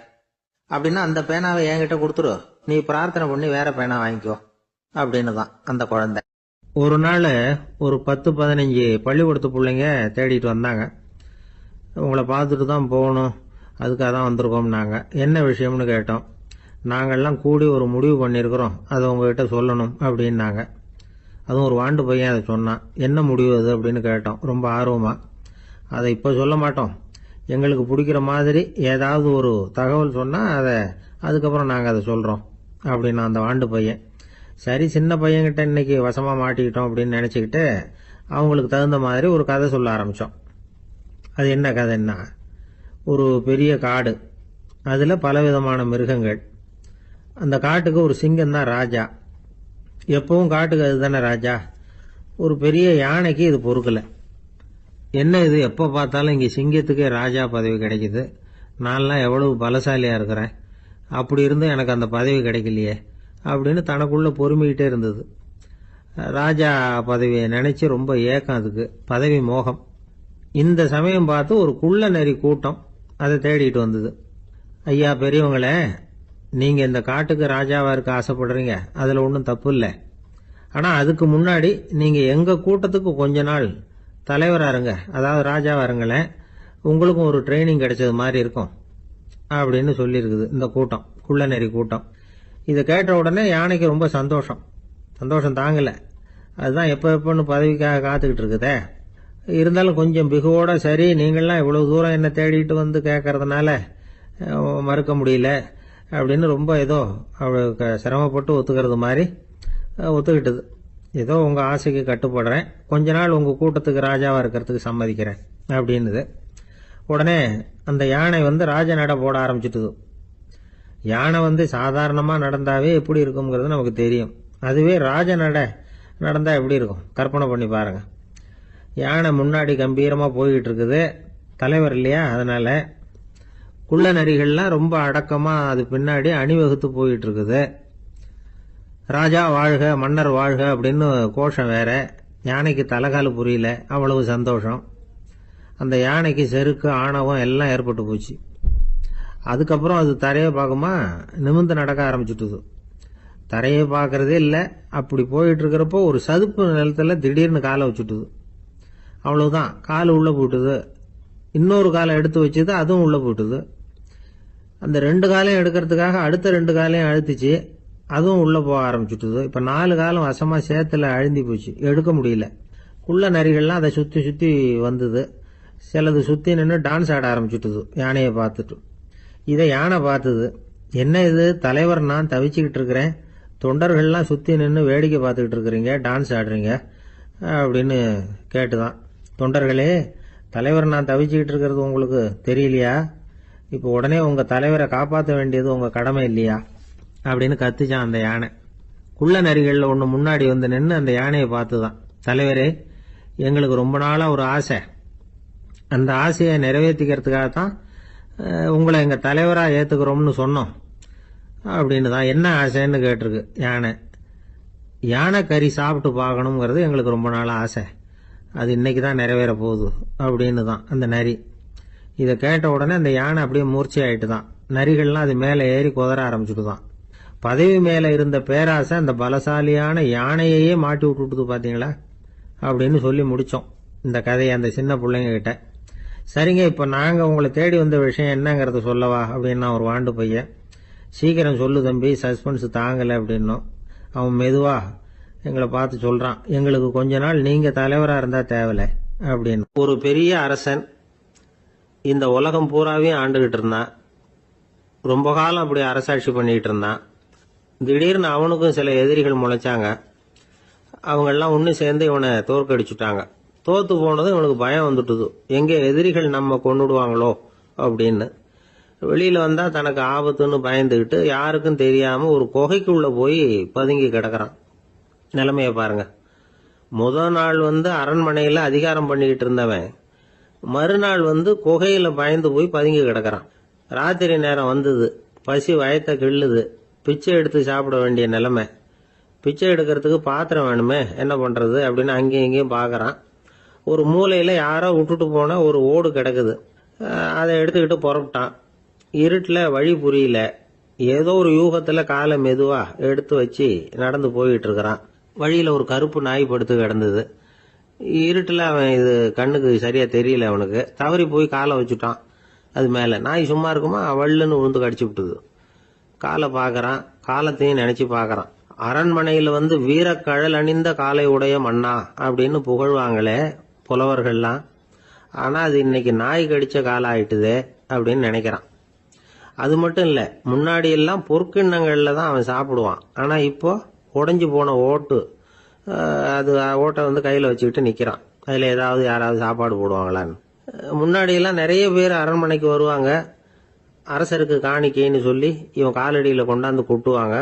அப்படின்னா அந்த பேனாவை என்கிட்ட கொடுத்துரு, நீ பிரார்த்தனை பண்ணி வேற பேனா வாங்கிக்கோ அப்படின்னு தான் அந்த குழந்தை. ஒரு நாள் ஒரு 10-15 பள்ளிக்கூடத்து பிள்ளைங்க தேடிட்டு வந்தாங்க. உங்களை பார்த்துட்டு தான் போகணும், அதுக்காக தான் வந்திருக்கோம்னாங்க. என்ன விஷயம்னு கேட்டோம். நாங்கள்லாம் கூடி ஒரு முடிவு பண்ணியிருக்கிறோம், அதை உங்ககிட்ட சொல்லணும் அப்படின்னாங்க. அதுவும் ஒரு வாண்டு பையன் அதை சொன்னான். என்ன முடிவு அது அப்படின்னு கேட்டோம் ரொம்ப ஆர்வமா. அதை இப்போ சொல்ல மாட்டோம், எங்களுக்கு பிடிக்கிற மாதிரி ஏதாவது ஒரு தகவல் சொன்னால் அதுக்கப்புறம் நாங்கள் அதை சொல்கிறோம் அப்படின்னா அந்த வாண்டு பையன். சரி, சின்ன பையன்கிட்ட இன்னைக்கு வசமாக மாட்டிக்கிட்டோம் அப்படின்னு நினச்சிக்கிட்டு அவங்களுக்கு தகுந்த மாதிரி ஒரு கதை சொல்ல ஆரம்பித்தோம். அது என்ன கதைன்னா, ஒரு பெரிய காடு, அதில் பலவிதமான மிருகங்கள். அந்த காட்டுக்கு ஒரு சிங்கம் தான் ராஜா. எப்பவும் காட்டுக்கு அது தானே ராஜா. ஒரு பெரிய யானைக்கு இது பொறுக்கலை. என்ன இது, எப்போ பார்த்தாலும் இங்கே சிங்கத்துக்கே ராஜா பதவி கிடைக்குது, நான்லாம் எவ்வளவு பலசாலியாக இருக்கிறேன், அப்படி இருந்தும் எனக்கு அந்த பதவி கிடைக்கலையே அப்படின்னு தனக்குள்ள பொறுமிக்கிட்டே இருந்தது. ராஜா பதவியை நினைச்சு ரொம்ப ஏக்கம், அதுக்கு பதவி மோகம். இந்த சமயம் பார்த்து ஒரு குள்ள நரி கூட்டம் அதை தேடிட்டு வந்தது. ஐயா பெரியவங்களே, நீங்க இந்த காட்டுக்கு ராஜாவா இருக்க ஆசைப்படுறீங்க, அதுல ஒன்றும் தப்பு இல்லை. ஆனா அதுக்கு முன்னாடி நீங்க எங்க கூட்டத்துக்கு கொஞ்ச நாள் தலைவரா இருங்க, அதாவது ராஜாவா இருங்களேன், உங்களுக்கும் ஒரு ட்ரைனிங் கிடைச்சது மாதிரி இருக்கும் அப்படின்னு சொல்லியிருக்குது இந்த கூட்டம், குள்ள நரி கூட்டம். இதை கேட்ட உடனே யானைக்கு ரொம்ப சந்தோஷம் தாங்கல. அதுதான் எப்பன்னு பதவிக்காக காத்துக்கிட்டு இருக்குதே. இருந்தாலும் கொஞ்சம் பிகுவோட, சரி நீங்கள்லாம் இவ்வளவு தூரம் என்ன தேடிட்டு வந்து கேட்கறதுனால மறுக்க முடியல அப்படின்னு ரொம்ப ஏதோ அவளுக்கு சிரமப்பட்டு ஒத்துக்கிறது மாதிரி ஒத்துக்கிட்டது. ஏதோ உங்க ஆசைக்கு கட்டுப்படுறேன், கொஞ்ச நாள் உங்க கூட்டத்துக்கு ராஜாவா இருக்கிறதுக்கு சம்மதிக்கிறேன் அப்படின்னுது. உடனே அந்த யானை ராஜ நட போட ஆரம்பிச்சுட்டுது. யானை சாதாரணமா நடந்தாவே எப்படி இருக்குங்கிறது நமக்கு தெரியும். அதுவே ராஜ நட நடந்தா எப்படி இருக்கும் கற்பனை பண்ணி பாருங்க. யானை முன்னாடி கம்பீரமா போய்கிட்டு இருக்குது, தலைவர் இல்லையா, அதனால குள்ள நரிகள்லாம் ரொம்ப அடக்கமா அது பின்னாடி அணிவகுத்து போயிட்டு இருக்குது. ராஜா வாழ்க, மன்னர் வாழ்க அப்படின்னு கோஷம் வேற. யானைக்கு தலைகால் புரியல, அவ்வளவு சந்தோஷம். அந்த யானைக்கு செருக்கு, ஆணவம் எல்லாம் ஏற்பட்டு போச்சு. அதுக்கப்புறம் அது தரையை பார்க்குமா, நிமிர்ந்து நடக்க ஆரம்பிச்சுட்டுது. தரையை பார்க்கறதே இல்லை. அப்படி போயிட்டு இருக்கிறப்போ ஒரு சதுப்பு நிலத்துல திடீர்னு காலை வச்சுட்டுது. அவ்வளவுதான், கால் உள்ள போயிட்டுது. இன்னொரு காலை எடுத்து வச்சுது, அதுவும் உள்ள போயிட்டுது. அந்த 2 காலையும் எடுக்கிறதுக்காக அடுத்த 2 காலையும் அழுத்திச்சு, அதுவும் உள்ள போக ஆரம்பிச்சுட்டுது. இப்ப 4 காலம் வசமா சேத்துல அழுந்தி போச்சு, எடுக்க முடியல. குள்ள நரிகள்லாம் அதை சுத்தி சுத்தி வந்தது. சிலது சுத்தி நின்று டான்ஸ் ஆட ஆரம்பிச்சுட்டுது யானையை பார்த்துட்டு. இதை யானை பார்த்தது. என்ன இது, தலைவர் நான் தவிச்சுக்கிட்டு இருக்கிறேன், தொண்டர்கள்லாம் சுத்தி நின்று வேடிக்கை பார்த்துக்கிட்டு இருக்கிறீங்க, டான்ஸ் ஆடுறீங்க அப்படின்னு கேட்டுதான். தொண்டர்களே, தலைவர் நான் தவிச்சுக்கிட்டு இருக்கிறது உங்களுக்கு தெரியலையா? இப்போ உடனே உங்க தலைவரை காப்பாற்ற வேண்டியது உங்க கடமை இல்லையா அப்படின்னு கத்துச்சான் அந்த யானை. குள்ள நரிகள்ல ஒண்ணு முன்னாடி நின்று அந்த யானையை பார்த்துதான், தலைவரே எங்களுக்கு ரொம்ப நாளா ஒரு ஆசை, அந்த ஆசையை நிறைவேற்றிக்கிறதுக்காகத்தான் உங்களை எங்க தலைவரா ஏத்துக்கிறோம்னு சொன்னோம் அப்படின்னு தான். என்ன ஆசைன்னு கேட்டிருக்கு யானை. யானை கறி சாப்பிட்டு பார்க்கணுங்கிறது எங்களுக்கு ரொம்ப நாள் ஆசை, அது இன்னைக்கு தான் நிறைவேற போகுது அப்படின்னு தான் அந்த நரி. இதை கேட்ட உடனே அந்த யானை அப்படியே மூர்ச்சி ஆயிட்டு தான். நரிகள்லாம் அது மேலே ஏறி குதற ஆரம்பிச்சுட்டு தான். பதவி மேல இருந்த பேராசை அந்த பலசாலியான யானையையே மாட்டி விட்டுட்டு பாத்தீங்களா அப்படின்னு சொல்லி முடிச்சோம் இந்த கதையை அந்த சின்ன பிள்ளைங்க கிட்ட. சரிங்க, இப்ப நாங்க உங்களை தேடி வந்த விஷயம் என்னங்கறத சொல்லவா அப்படின்னா ஒரு வாண்டு பையன். சீக்கிரம் சொல்லு தம்பி, சஸ்பென்ஸ் தாங்கல அப்படின்னும். அவன் மெதுவா எங்களை பார்த்து சொல்றான், எங்களுக்கு கொஞ்ச நாள் நீங்க தலைவரா இருந்தா தேவல அப்படின்னு. ஒரு பெரிய அரசன் இந்த உலகம் பூராவையும் ஆண்டுகிட்டு இருந்தான். ரொம்ப காலம் அப்படி அரசாட்சி பண்ணிட்டு இருந்தான். திடீர்னு அவனுக்கும் சில எதிரிகள் முளைச்சாங்க. அவங்கெல்லாம் ஒன்று சேர்ந்து இவனை தோற்கடிச்சுட்டாங்க. தோத்து போனதும் இவனுக்கு பயம் வந்துட்டுது, எங்கே எதிரிகள் நம்ம கொண்டுடுவாங்களோ அப்படின்னு. வெளியில வந்தா தனக்கு ஆபத்துன்னு பயந்துகிட்டு யாருக்கும் தெரியாம ஒரு குகைக்குள்ள போய் பதுங்கி கிடக்குறான். நிலைமைய பாருங்க. முதல் நாள் அரண்மனையில அதிகாரம் பண்ணிக்கிட்டு இருந்தவன் மறுநாள் குகையில பயந்து போய் பதுங்கி கிடக்குறான். ராத்திரி நேரம் வந்தது, பசி வயத்த கிள்ளுது, பிச்சை எடுத்து சாப்பிட வேண்டிய நிலைமை. பிச்சை எடுக்கிறதுக்கு பாத்திரம் வேணுமே, என்ன பண்றது அப்படின்னு அங்கேயும் இங்கேயும் பாக்குறான். ஒரு மூலையில யாரோ விட்டுட்டு போன ஒரு ஓடு கிடக்குது, அதை எடுத்துக்கிட்டு புறப்பட்டான். இருட்டுல வழி புரியல, ஏதோ ஒரு யூகத்துல காலை மெதுவா எடுத்து வச்சு நடந்து போயிட்டு இருக்கிறான். வழியில ஒரு கருப்பு நாய் படுத்து கிடந்தது. இருட்டுல அவன் இது கண்ணுக்கு சரியா தெரியல, அவனுக்கு தவறி போய் காலை வச்சுட்டான் அது மேல. நாய் சும்மா இருக்குமா, வள்ளுன்னு உழுந்து கடிச்சு விட்டுது. காலை பாக்குறான், காலத்தையும் நினைச்சு பாக்குறான். அரண்மனையில வந்து வீரக்கழல் அணிந்த காலை உடைய மன்னா அப்படின்னு புகழ்வாங்களே புலவர்கள்லாம். ஆனா அது இன்னைக்கு நாய் கடிச்ச காலம் ஆயிட்டுதே அப்படின்னு நினைக்கிறான். அது மட்டும் இல்ல, முன்னாடி எல்லாம் பொற்கிண்ணங்கள்ல தான் அவன் சாப்பிடுவான். ஆனா இப்போ உடைஞ்சு போன ஓட்டு, அது ஓட்டை வந்து கையில வச்சுக்கிட்டு நிக்கிறான். அதுல ஏதாவது யாராவது சாப்பாடு போடுவாங்களான்னு. முன்னாடி எல்லாம் நிறைய பேர் அரண்மனைக்கு வருவாங்க. அரசருக்கு காணிக்கைன்னு சொல்லி இவன் காலடியில கொண்டாந்து கொட்டுவாங்க.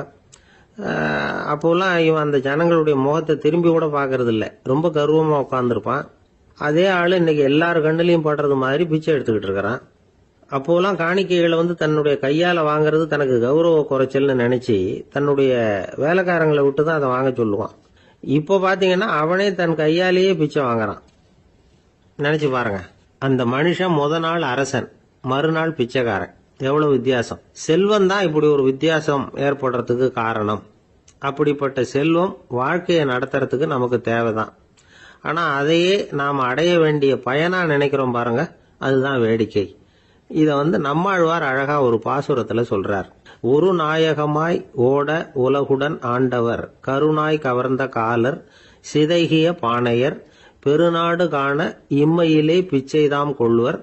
அப்போல்லாம் இவன் அந்த ஜனங்களுடைய முகத்தை திரும்பி கூட பாக்குறது இல்ல, ரொம்ப கர்வமா உட்காந்துருப்பான். அதே ஆளு இன்னைக்கு எல்லார் கண்ணிலையும் படுறது மாதிரி பிச்சை எடுத்துக்கிட்டு இருக்கிறான். அப்போலாம் காணிக்கைகளை வந்து தன்னுடைய கையால வாங்குறது தனக்கு கௌரவ குறைச்சல்னு நினைச்சு தன்னுடைய வேலைக்காரங்களை விட்டு தான் அதை வாங்க சொல்லுவான். இப்போ பாத்தீங்கன்னா அவனே தன் கையாலேயே பிச்சை வாங்குறான். நினைச்சு பாருங்க, அந்த மனுஷன் முத நாள் அரசன், மறுநாள் பிச்சைக்காரன். எவ்வளவு வித்தியாசம்! செல்வம் தான் இப்படி ஒரு வித்தியாசம் ஏற்படுறதுக்கு காரணம். அப்படிப்பட்ட செல்வம் வாழ்க்கையை நடத்துறதுக்கு நமக்கு தேவைதான். ஆனா அதையே நாம் அடைய வேண்டிய பயனா நினைக்கிறோம் பாருங்க, அதுதான் வேடிக்கை. இத வந்து நம்மாழ்வார் அழகா ஒரு பாசுரத்துல சொல்றார். ஒரு நாயகமாய் ஓட உலகுடன் ஆண்டவர், கருணாய் கவர்ந்த காலர், சிதைகிய பானையர், பெருநாடு காண இம்மையிலே பிச்சைதாம் கொள்வர்,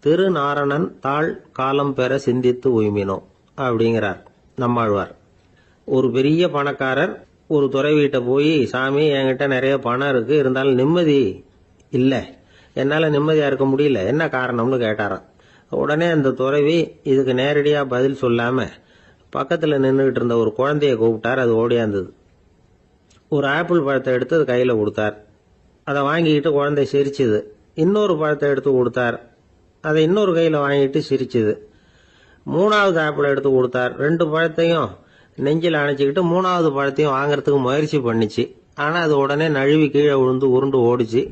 திருநாரணன் தாழ் காலம் பெற சிந்தித்து உய்மினோ அப்படிங்கிறார் நம்மாழ்வார். ஒரு பெரிய பணக்காரர் ஒரு துறவிகிட்ட போய், சாமி என்கிட்ட நிறைய பணம் இருக்கு, இருந்தாலும் நிம்மதி இல்ல, என்னால நிம்மதியா இருக்க முடியல, என்ன காரணம்னு கேட்டாராம். உடனே அந்த துறவி இதுக்கு நேரடியா பதில் சொல்லாம பக்கத்துல நின்றுகிட்டு இருந்த ஒரு குழந்தைய கூப்பிட்டார். அது ஓடியாந்தது. ஒரு ஆப்பிள் பழத்தை எடுத்து அது கையில கொடுத்தார். அதை வாங்கிக்கிட்டு குழந்தை சிரிச்சுது. இன்னொரு பழத்தை எடுத்து கொடுத்தார். அதை இன்னொரு கையில வாங்கிட்டு சிரிச்சுது. மூணாவது ஆப்பிள் எடுத்து கொடுத்தார். 2 பழத்தையும் நெஞ்சில் அணைச்சிக்கிட்டு 3வது பழத்தையும் வாங்கறதுக்கு முயற்சி பண்ணிச்சு. ஆனா அது உடனே நழுவி கீழே விழுந்து உருண்டு ஓடிச்சு.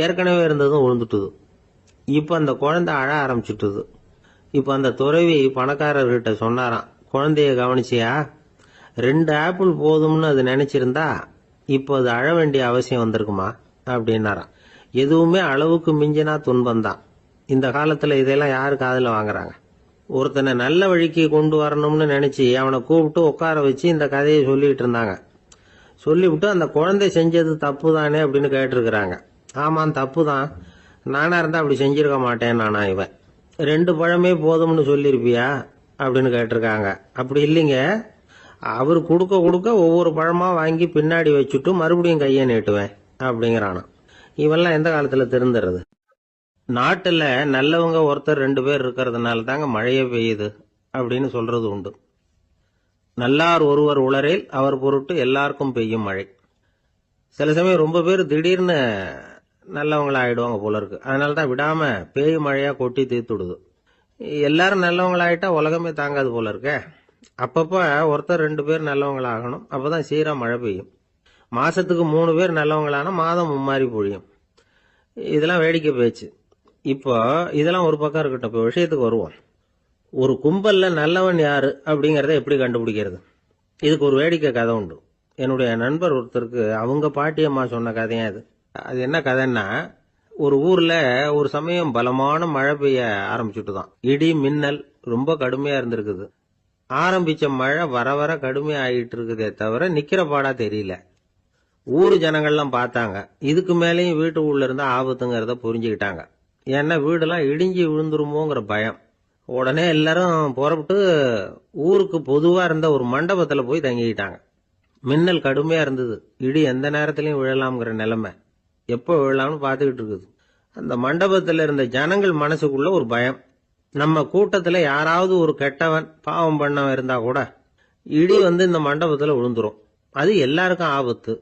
ஏற்கனவே இருந்ததும் விழுந்துட்டுது. இப்ப அந்த குழந்தை அழ ஆரம்பிச்சுட்டுது. இப்ப அந்த துறவி பணக்காரர்கிட்ட சொன்னாராம், குழந்தைய கவனிச்சியா? 2 ஆப்பிள் போதும்னு அது நினைச்சிருந்தா இப்போ அது அழ வேண்டிய அவசியம் வந்திருக்குமா அப்படின்னாராம். எதுவுமே அளவுக்கு மிஞ்சினா துன்பம்தான். இந்த காலத்துல இதெல்லாம் யாரு காதுல வாங்குறாங்க? ஒருத்தனை நல்ல வழிக்கு கொண்டு வரணும்னு நினைச்சு அவனை கூப்பிட்டு உட்கார வச்சு இந்த கதையை சொல்லிட்டு இருந்தாங்க. சொல்லிவிட்டு அந்த குழந்தை செஞ்சது தப்பு தானே அப்படின்னு கேட்டிருக்கிறாங்க. ஆமாம், தப்பு தான், நானா இருந்தா அப்படி செஞ்சிருக்க மாட்டேன் நானா இவன். 2 பழமே போதும்னு சொல்லிருப்பியா அப்படின்னு கேட்டிருக்காங்க. அப்படி இல்லைங்க, அவர் கொடுக்க கொடுக்க ஒவ்வொரு பழமா வாங்கி பின்னாடி வச்சுட்டு மறுபடியும் கையை நீட்டுவேன் அப்படிங்கிறானா. இவெல்லாம் எந்த காலத்துல திருந்துறது? நாட்டுல நல்லவங்க ஒருத்தர் 2 பேர் இருக்கிறதுனால தாங்க மழையே பெய்யுது அப்படின்னு சொல்றது உண்டு. நல்லார் ஒருவர் உளரேல் அவர் பொருட்டு எல்லாருக்கும் பெய்யும் மழை. சில சமயம் ரொம்ப பேர் திடீர்னு நல்லவங்களா ஆயிடுவாங்க போல இருக்கு. அதனாலதான் விடாம பேய் மழையா கொட்டி தீர்த்துடுது. எல்லாரும் நல்லவங்களாயிட்டா உலகமே தாங்காது போல இருக்க. அப்பப்ப ஒருத்தர் 2 பேர் நல்லவங்களாகணும், அப்பதான் சீரா மழை பெய்யும். மாசத்துக்கு 3 பேர் நல்லவங்களானா மாதம் மும்மாரி பொழியும். இதெல்லாம் வேடிக்கை பேச்சு. இப்போ இதெல்லாம் ஒரு பக்கம் இருக்கட்டும், இப்போ விஷயத்துக்கு வருவோம். ஒரு கும்பல்ல நல்லவன் யாரு அப்படிங்கறத எப்படி கண்டுபிடிக்கிறது? இதுக்கு ஒரு வேடிக்கை கதை உண்டு. என்னுடைய நண்பர் ஒருத்தருக்கு அவங்க பாட்டியம்மா சொன்ன கதையா அது. அது என்ன கதைன்னா, ஒரு ஊர்ல ஒரு சமயம் பலமான மழை பெய்ய ஆரம்பிச்சுட்டு தான். இடி மின்னல் ரொம்ப கடுமையா இருந்திருக்குது. ஆரம்பிச்ச மழை வர வர கடுமையா ஆகிட்டு இருக்குதே தவிர நிக்கிற பாடா தெரியல. ஊரு ஜனங்கள்லாம் பார்த்தாங்க. இதுக்கு மேலேயும் வீட்டுக்குள்ள இருந்தா ஆபத்துங்கிறத புரிஞ்சுக்கிட்டாங்க. ஏன்னா வீடெல்லாம் இடிஞ்சு விழுந்துருமோங்கிற பயம். உடனே எல்லாரும் புறப்பட்டு ஊருக்கு பொதுவா இருந்த ஒரு மண்டபத்துல போய் தங்கிக்கிட்டாங்க. மின்னல் கடுமையா இருந்தது. இடி எந்த நேரத்திலயும் விழலாம்ங்கிற நிலைமை. எப்போ விழலாம்னு பாத்துக்கிட்டு இருக்குது. அந்த மண்டபத்துல இருந்த ஜனங்கள் மனசுக்குள்ள ஒரு பயம். நம்ம கூட்டத்துல யாராவது ஒரு கெட்டவன் பாவம் பண்ணவன் இருந்தா கூட இடி வந்து இந்த மண்டபத்துல விழுந்துரும், அது எல்லாருக்கும் ஆபத்து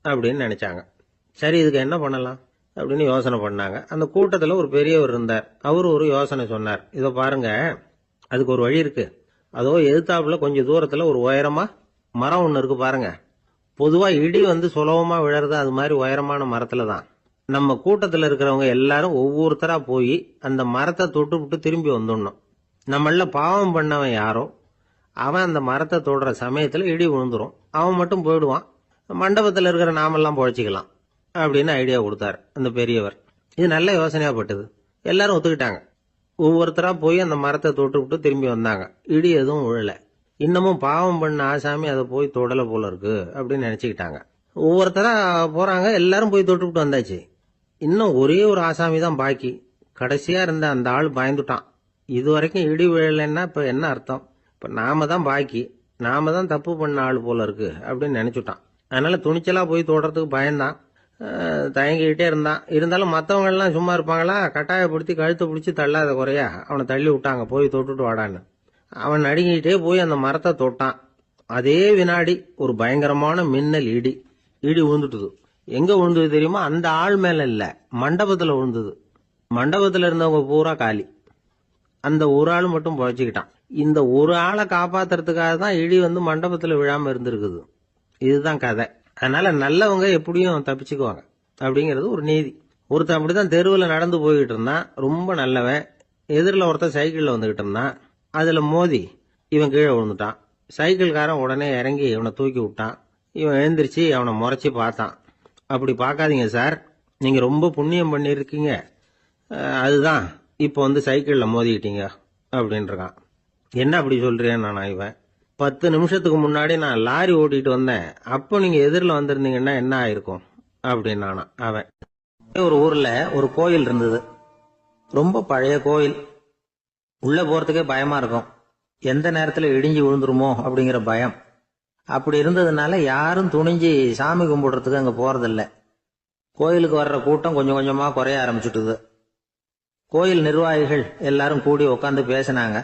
அப்படின்னு நினைச்சாங்க. சரி, இதுக்கு என்ன பண்ணலாம் அப்படின்னு யோசனை பண்ணாங்க. அந்த கூட்டத்துல ஒரு பெரியவர் இருந்தார். அவரு ஒரு யோசனை சொன்னார். இதோ பாருங்க, அதுக்கு ஒரு வழி இருக்கு. அதோ எதிர்த்தாப்புல கொஞ்சம் தூரத்துல ஒரு உயரமா மரம் ஒண்ணு இருக்கு பாருங்க. பொதுவா இடி வந்து சுலபமா விழறது அது மாதிரி உயரமான மரத்துல தான். நம்ம கூட்டத்துல இருக்கிறவங்க எல்லாரும் ஒவ்வொருத்தரா போய் அந்த மரத்தை தொட்டு விட்டு திரும்பி வந்துடணும். நம்மள பாவம் பண்ணவன் யாரோ அவன் அந்த மரத்தை தொடுற சமயத்துல இடி விழுந்துரும், அவன் மட்டும் போயிடுவான், மண்டபத்துல இருக்கிற நாமெல்லாம் பொழைச்சிக்கலாம் அப்படின்னு ஐடியா கொடுத்தாரு அந்த பெரியவர். இது நல்ல யோசனையா பட்டது. எல்லாரும் ஒத்துக்கிட்டாங்க. ஒவ்வொருத்தரா போய் அந்த மரத்தை தொட்டு விட்டு திரும்பி வந்தாங்க. இடி எதுவும் விழல. இன்னமும் பாவம் பண்ண ஆசாமி அதை போய் தொடல போல இருக்கு அப்படின்னு நினைச்சுக்கிட்டாங்க. ஒவ்வொருத்தரா போறாங்க, எல்லாரும் போய் தொட்டுவிட்டு வந்தாச்சு. இன்னும் ஒரே ஒரு ஆசாமி தான் பாக்கி. கடைசியா இருந்த அந்த ஆள் பயந்துட்டான். இது வரைக்கும் இடி விழலைன்னா இப்ப என்ன அர்த்தம்? இப்ப நாம தான் பாக்கி, நாம தான் தப்பு பண்ண ஆள் போல இருக்கு அப்படின்னு நினைச்சுட்டான். அதனால துணிச்சலா போய் தொடறதுக்கு பயந்தான், தயங்கிக்கிட்டே இருந்தான். இருந்தாலும் மற்றவங்க எல்லாம் சும்மா இருப்பாங்களா? கட்டாயப்படுத்தி கழுத்தை பிடிச்சி தள்ளாத குறையா அவனை தள்ளி விட்டாங்க, போய் தொட்டுட்டு வாடான்னு. அவன் நடுங்கிட்டே போய் அந்த மரத்தை தொட்டான். அதே வினாடி ஒரு பயங்கரமான மின்னல் இடி விழுந்துட்டுது. எங்க விழுந்தது தெரியுமா? அந்த ஆள் மேல இல்ல, மண்டபத்துல விழுந்தது. மண்டபத்துல இருந்தவங்க பூரா காலி. அந்த ஒரு ஆள் மட்டும் புழைச்சிக்கிட்டான். இந்த ஒரு ஆளை காப்பாத்துறதுக்காக தான் இடி மண்டபத்துல விழாம இருந்திருக்குது. இதுதான் கதை. அதனால நல்லவங்க எப்படியும் தப்பிச்சுக்குவாங்க அப்படிங்கிறது ஒரு நீதி. ஒருத்தன் அப்படிதான் தெருவில் நடந்து போய்கிட்டு இருந்தான், ரொம்ப நல்லவன். எதிரில் ஒருத்தன் சைக்கிள்ல வந்துகிட்டு இருந்தான். அதுல மோதி இவன் கீழே விழுந்துட்டான். சைக்கிள்காரன் உடனே இறங்கி இவனை தூக்கி விட்டான். இவன் எழுந்திரிச்சு அவனை முறைச்சி பார்த்தான். அப்படி பார்க்காதீங்க சார், நீங்க ரொம்ப புண்ணியம் பண்ணிருக்கீங்க, அதுதான் இப்போ சைக்கிள்ல மோதிக்கிட்டீங்க அப்படின்றான். என்ன அப்படி சொல்றேன் நானா? இவன் 10 நிமிஷத்துக்கு முன்னாடி நான் லாரி ஓட்டிட்டு வந்தேன், அப்போ நீங்க எதிரில் வந்திருந்தீங்கன்னா என்ன ஆயிருக்கும் அப்படின்னானா அவன். ஒரு ஊர்ல ஒரு கோயில் இருந்தது, ரொம்ப பழைய கோயில். உள்ள போறதுக்கே பயமா இருக்கும், எந்த நேரத்துல இடிஞ்சு விழுந்துருமோ அப்படிங்கிற பயம். அப்படி இருந்ததுனால யாரும் துணிஞ்சு சாமி கும்பிடுறதுக்கு அங்க போறதில்ல. கோயிலுக்கு வர்ற கூட்டம் கொஞ்சம் கொஞ்சமா குறைய ஆரம்பிச்சுட்டுது. கோயில் நிர்வாகிகள் எல்லாரும் கூடி உட்காந்து பேசினாங்க.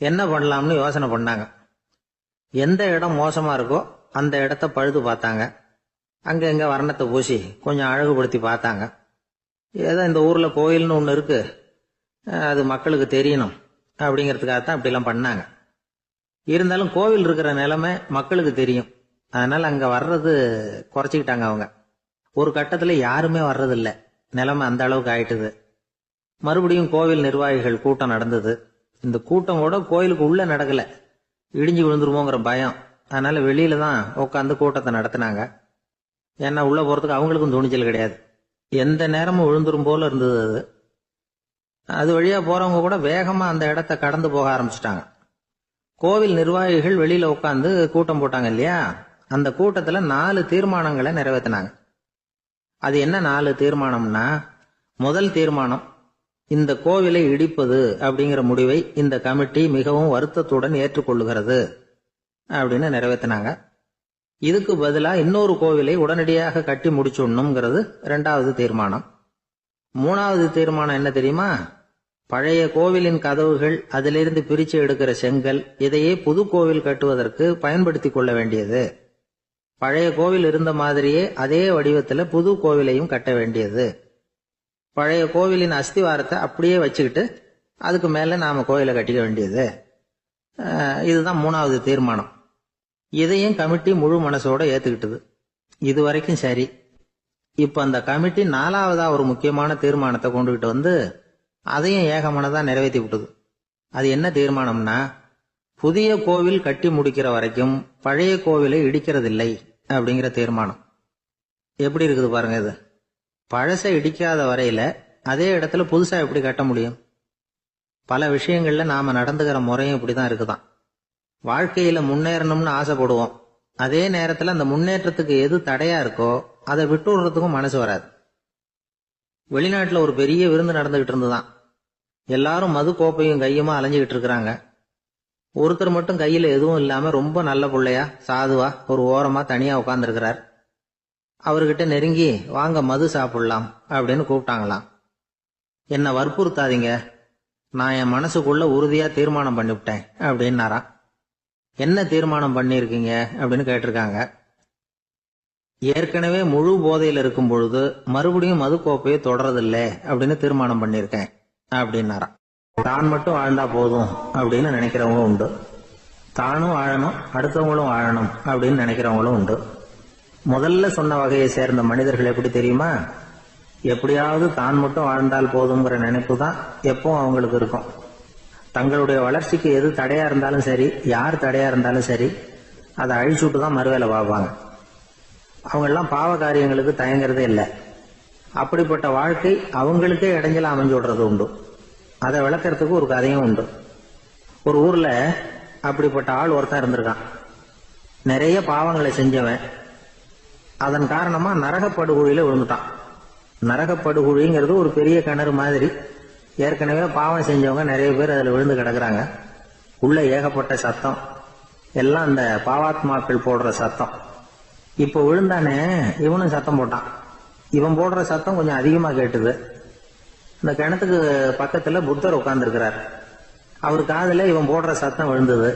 என்ன பண்ணலாம்னு யோசனை பண்ணாங்க. எந்த இடம் மோசமா இருக்கோ அந்த இடத்த பழுது பார்த்தாங்க. அங்க எங்க வர்ணத்தை பூசி கொஞ்சம் அழகுபடுத்தி பார்த்தாங்க. ஏதோ இந்த ஊர்ல கோயில்னு ஒண்ணு இருக்கு, அது மக்களுக்கு தெரியணும் அப்படிங்கிறதுக்காகத்தான் இப்படிலாம் பண்ணாங்க. இருந்தாலும் கோவில் இருக்கிற நிலைமை மக்களுக்கு தெரியும், அதனால அங்க வர்றது குறைச்சிக்கிட்டாங்க அவங்க. ஒரு கட்டத்துல யாருமே வர்றதில்ல, நிலைமை அந்த அளவுக்கு ஆயிட்டுது. மறுபடியும் கோவில் நிர்வாகிகள் கூட்டம் நடந்தது. இந்த கூட்டம் கூட கோயிலுக்கு உள்ள நடக்கல, இடிஞ்சு விழுந்துருமோங்கிற பயம். அதனால வெளியில தான் உட்காந்து கூட்டத்தை நடத்தினாங்க. ஏன்னா உள்ள போறதுக்கு அவங்களுக்கும் துணிச்சல் கிடையாது, எந்த நேரமும் விழுந்துரும் போல இருந்தது அது. அது வழியா போறவங்க கூட வேகமா அந்த இடத்த கடந்து போக ஆரம்பிச்சிட்டாங்க. கோவில் நிர்வாகிகள் வெளியில உட்காந்து கூட்டம் போட்டாங்க இல்லையா, அந்த கூட்டத்துல 4 தீர்மானங்களை நிறைவேற்றினாங்க. அது என்ன 4 தீர்மானம்னா, முதல் தீர்மானம், இந்த கோவிலை இடிப்பது அப்படிங்கிற முடிவை இந்த கமிட்டி மிகவும் வருத்தத்துடன் ஏற்றுக்கொள்ளுகிறது அப்படின்னு நிறைவேற்றினாங்க. இதுக்கு பதிலா இன்னொரு கோவிலை உடனடியாக கட்டி முடிச்சுடணுங்கிறது 2வது தீர்மானம். 3வது தீர்மானம் என்ன தெரியுமா? பழைய கோவிலின் கதவுகள், அதிலிருந்து பிரிச்சு எடுக்கிற செங்கல், இதையே புது கோவில் கட்டுவதற்கு பயன்படுத்தி கொள்ள வேண்டியது. பழைய கோவில் இருந்த மாதிரியே அதே வடிவத்துல புது கோவிலையும் கட்ட வேண்டியது. பழைய கோவிலின் அஸ்திவாரத்தை அப்படியே வச்சுக்கிட்டு அதுக்கு மேல நாம கோயிலை கட்டிக்க வேண்டியது. இதுதான் 3வது தீர்மானம். இதையும் கமிட்டி முழு மனசோட ஏத்துக்கிட்டது. இது வரைக்கும் சரி. இப்ப அந்த கமிட்டி 4வதா ஒரு முக்கியமான தீர்மானத்தை கொண்டுகிட்டு அதையும் ஏகமனதா நிறைவேற்றி விட்டது. அது என்ன தீர்மானம்னா, புதிய கோவில் கட்டி முடிக்கிற வரைக்கும் பழைய கோவிலை இடிக்கிறதில்லை அப்படிங்கிற தீர்மானம். எப்படி இருக்குது பாருங்க இது. பழசை இடிக்காத வரையில அதே இடத்துல புதுசா எப்படி கட்ட முடியும்? பல விஷயங்கள்ல நாம நடந்துகிற முறையும் இப்படிதான் இருக்குதான். வாழ்க்கையில முன்னேறணும்னு ஆசைப்படுவோம், அதே நேரத்துல அந்த முன்னேற்றத்துக்கு எது தடையா இருக்கோ அதை விட்டு விடுறதுக்கும் மனசு வராது. வெளிநாட்டுல ஒரு பெரிய விருந்து நடந்துகிட்டு இருந்துதான். எல்லாரும் மது கோப்பையும் கையுமா அலைஞ்சுகிட்டு இருக்கிறாங்க. ஒருத்தர் மட்டும் கையில எதுவும் இல்லாம ரொம்ப நல்ல பிள்ளையா சாதுவா ஒரு ஓரமா தனியா உட்கார்ந்துருக்கிறார். அவர்கிட்ட நெருங்கி வாங்க மது சாப்பிடலாம் அப்படின்னு கூப்பிட்டாங்களாம். என்ன வற்புறுத்தாதீங்க, நான் என் மனசுக்குள்ள உறுதியா தீர்மானம் பண்ணிவிட்டேன் அப்படின்னாராம். என்ன தீர்மானம் பண்ணிருக்கீங்க அப்படின்னு கேட்டிருக்காங்க. ஏற்கனவே முழு போதையில் இருக்கும் பொழுது மறுபடியும் மது கோப்பையை தொடரதில்லை அப்படின்னு தீர்மானம் பண்ணிருக்கேன் அப்படின்னாராம். தான் மட்டும் வாழ்ந்தா போதும் அப்படின்னு நினைக்கிறவங்க உண்டு, தானும் வாழணும் அடுத்தவங்களும் வாழணும் அப்படின்னு நினைக்கிறவங்களும் உண்டு. முதல்ல சொன்ன வகையை சேர்ந்த மனிதர்கள் எப்படி தெரியுமா? எப்படியாவது தான் மட்டும் வாழ்ந்தால் போதுங்கிற நினைப்பு தான் எப்பவும் அவங்களுக்கு இருக்கும். தங்களுடைய வளர்ச்சிக்கு எது தடையா இருந்தாலும் சரி, யார் தடையா இருந்தாலும் சரி, அதை அழிச்சுட்டு தான் மறுவேலை பார்ப்பாங்க. அவங்கெல்லாம் பாவ காரியங்களுக்கு தயங்குறதே இல்லை. அப்படிப்பட்ட வாழ்க்கை அவங்களுக்கே இடைஞ்சல அமைஞ்சு விடுறது உண்டு. அதை விளக்கறதுக்கு ஒரு கதையும் உண்டு. ஒரு ஊர்ல அப்படிப்பட்ட ஆள் ஒருத்தன் இருந்திருக்கான். நிறைய பாவங்களை செஞ்சவன். அதன் காரணமா நரகப்படுகொழியில விழுந்துட்டான். நரகப்படுகொழிங்கிறது ஒரு பெரிய கிணறு மாதிரி. ஏற்கனவே பாவம் செஞ்சவங்க நிறைய பேர் அதுல விழுந்து கிடக்குறாங்க. உள்ள ஏகப்பட்ட சத்தம், எல்லாம் அந்த பாவாத்மாக்கள் போடுற சத்தம். இப்ப விழுந்தானே, இவனும் சத்தம் போட்டான். இவன் போடுற சத்தம் கொஞ்சம் அதிகமா கேட்டுது. இந்த கிணத்துக்கு பக்கத்துல புத்தர் உட்கார்ந்துருக்கிறார். அவர் காதுல இவன் போடுற சத்தம் விழுந்தது.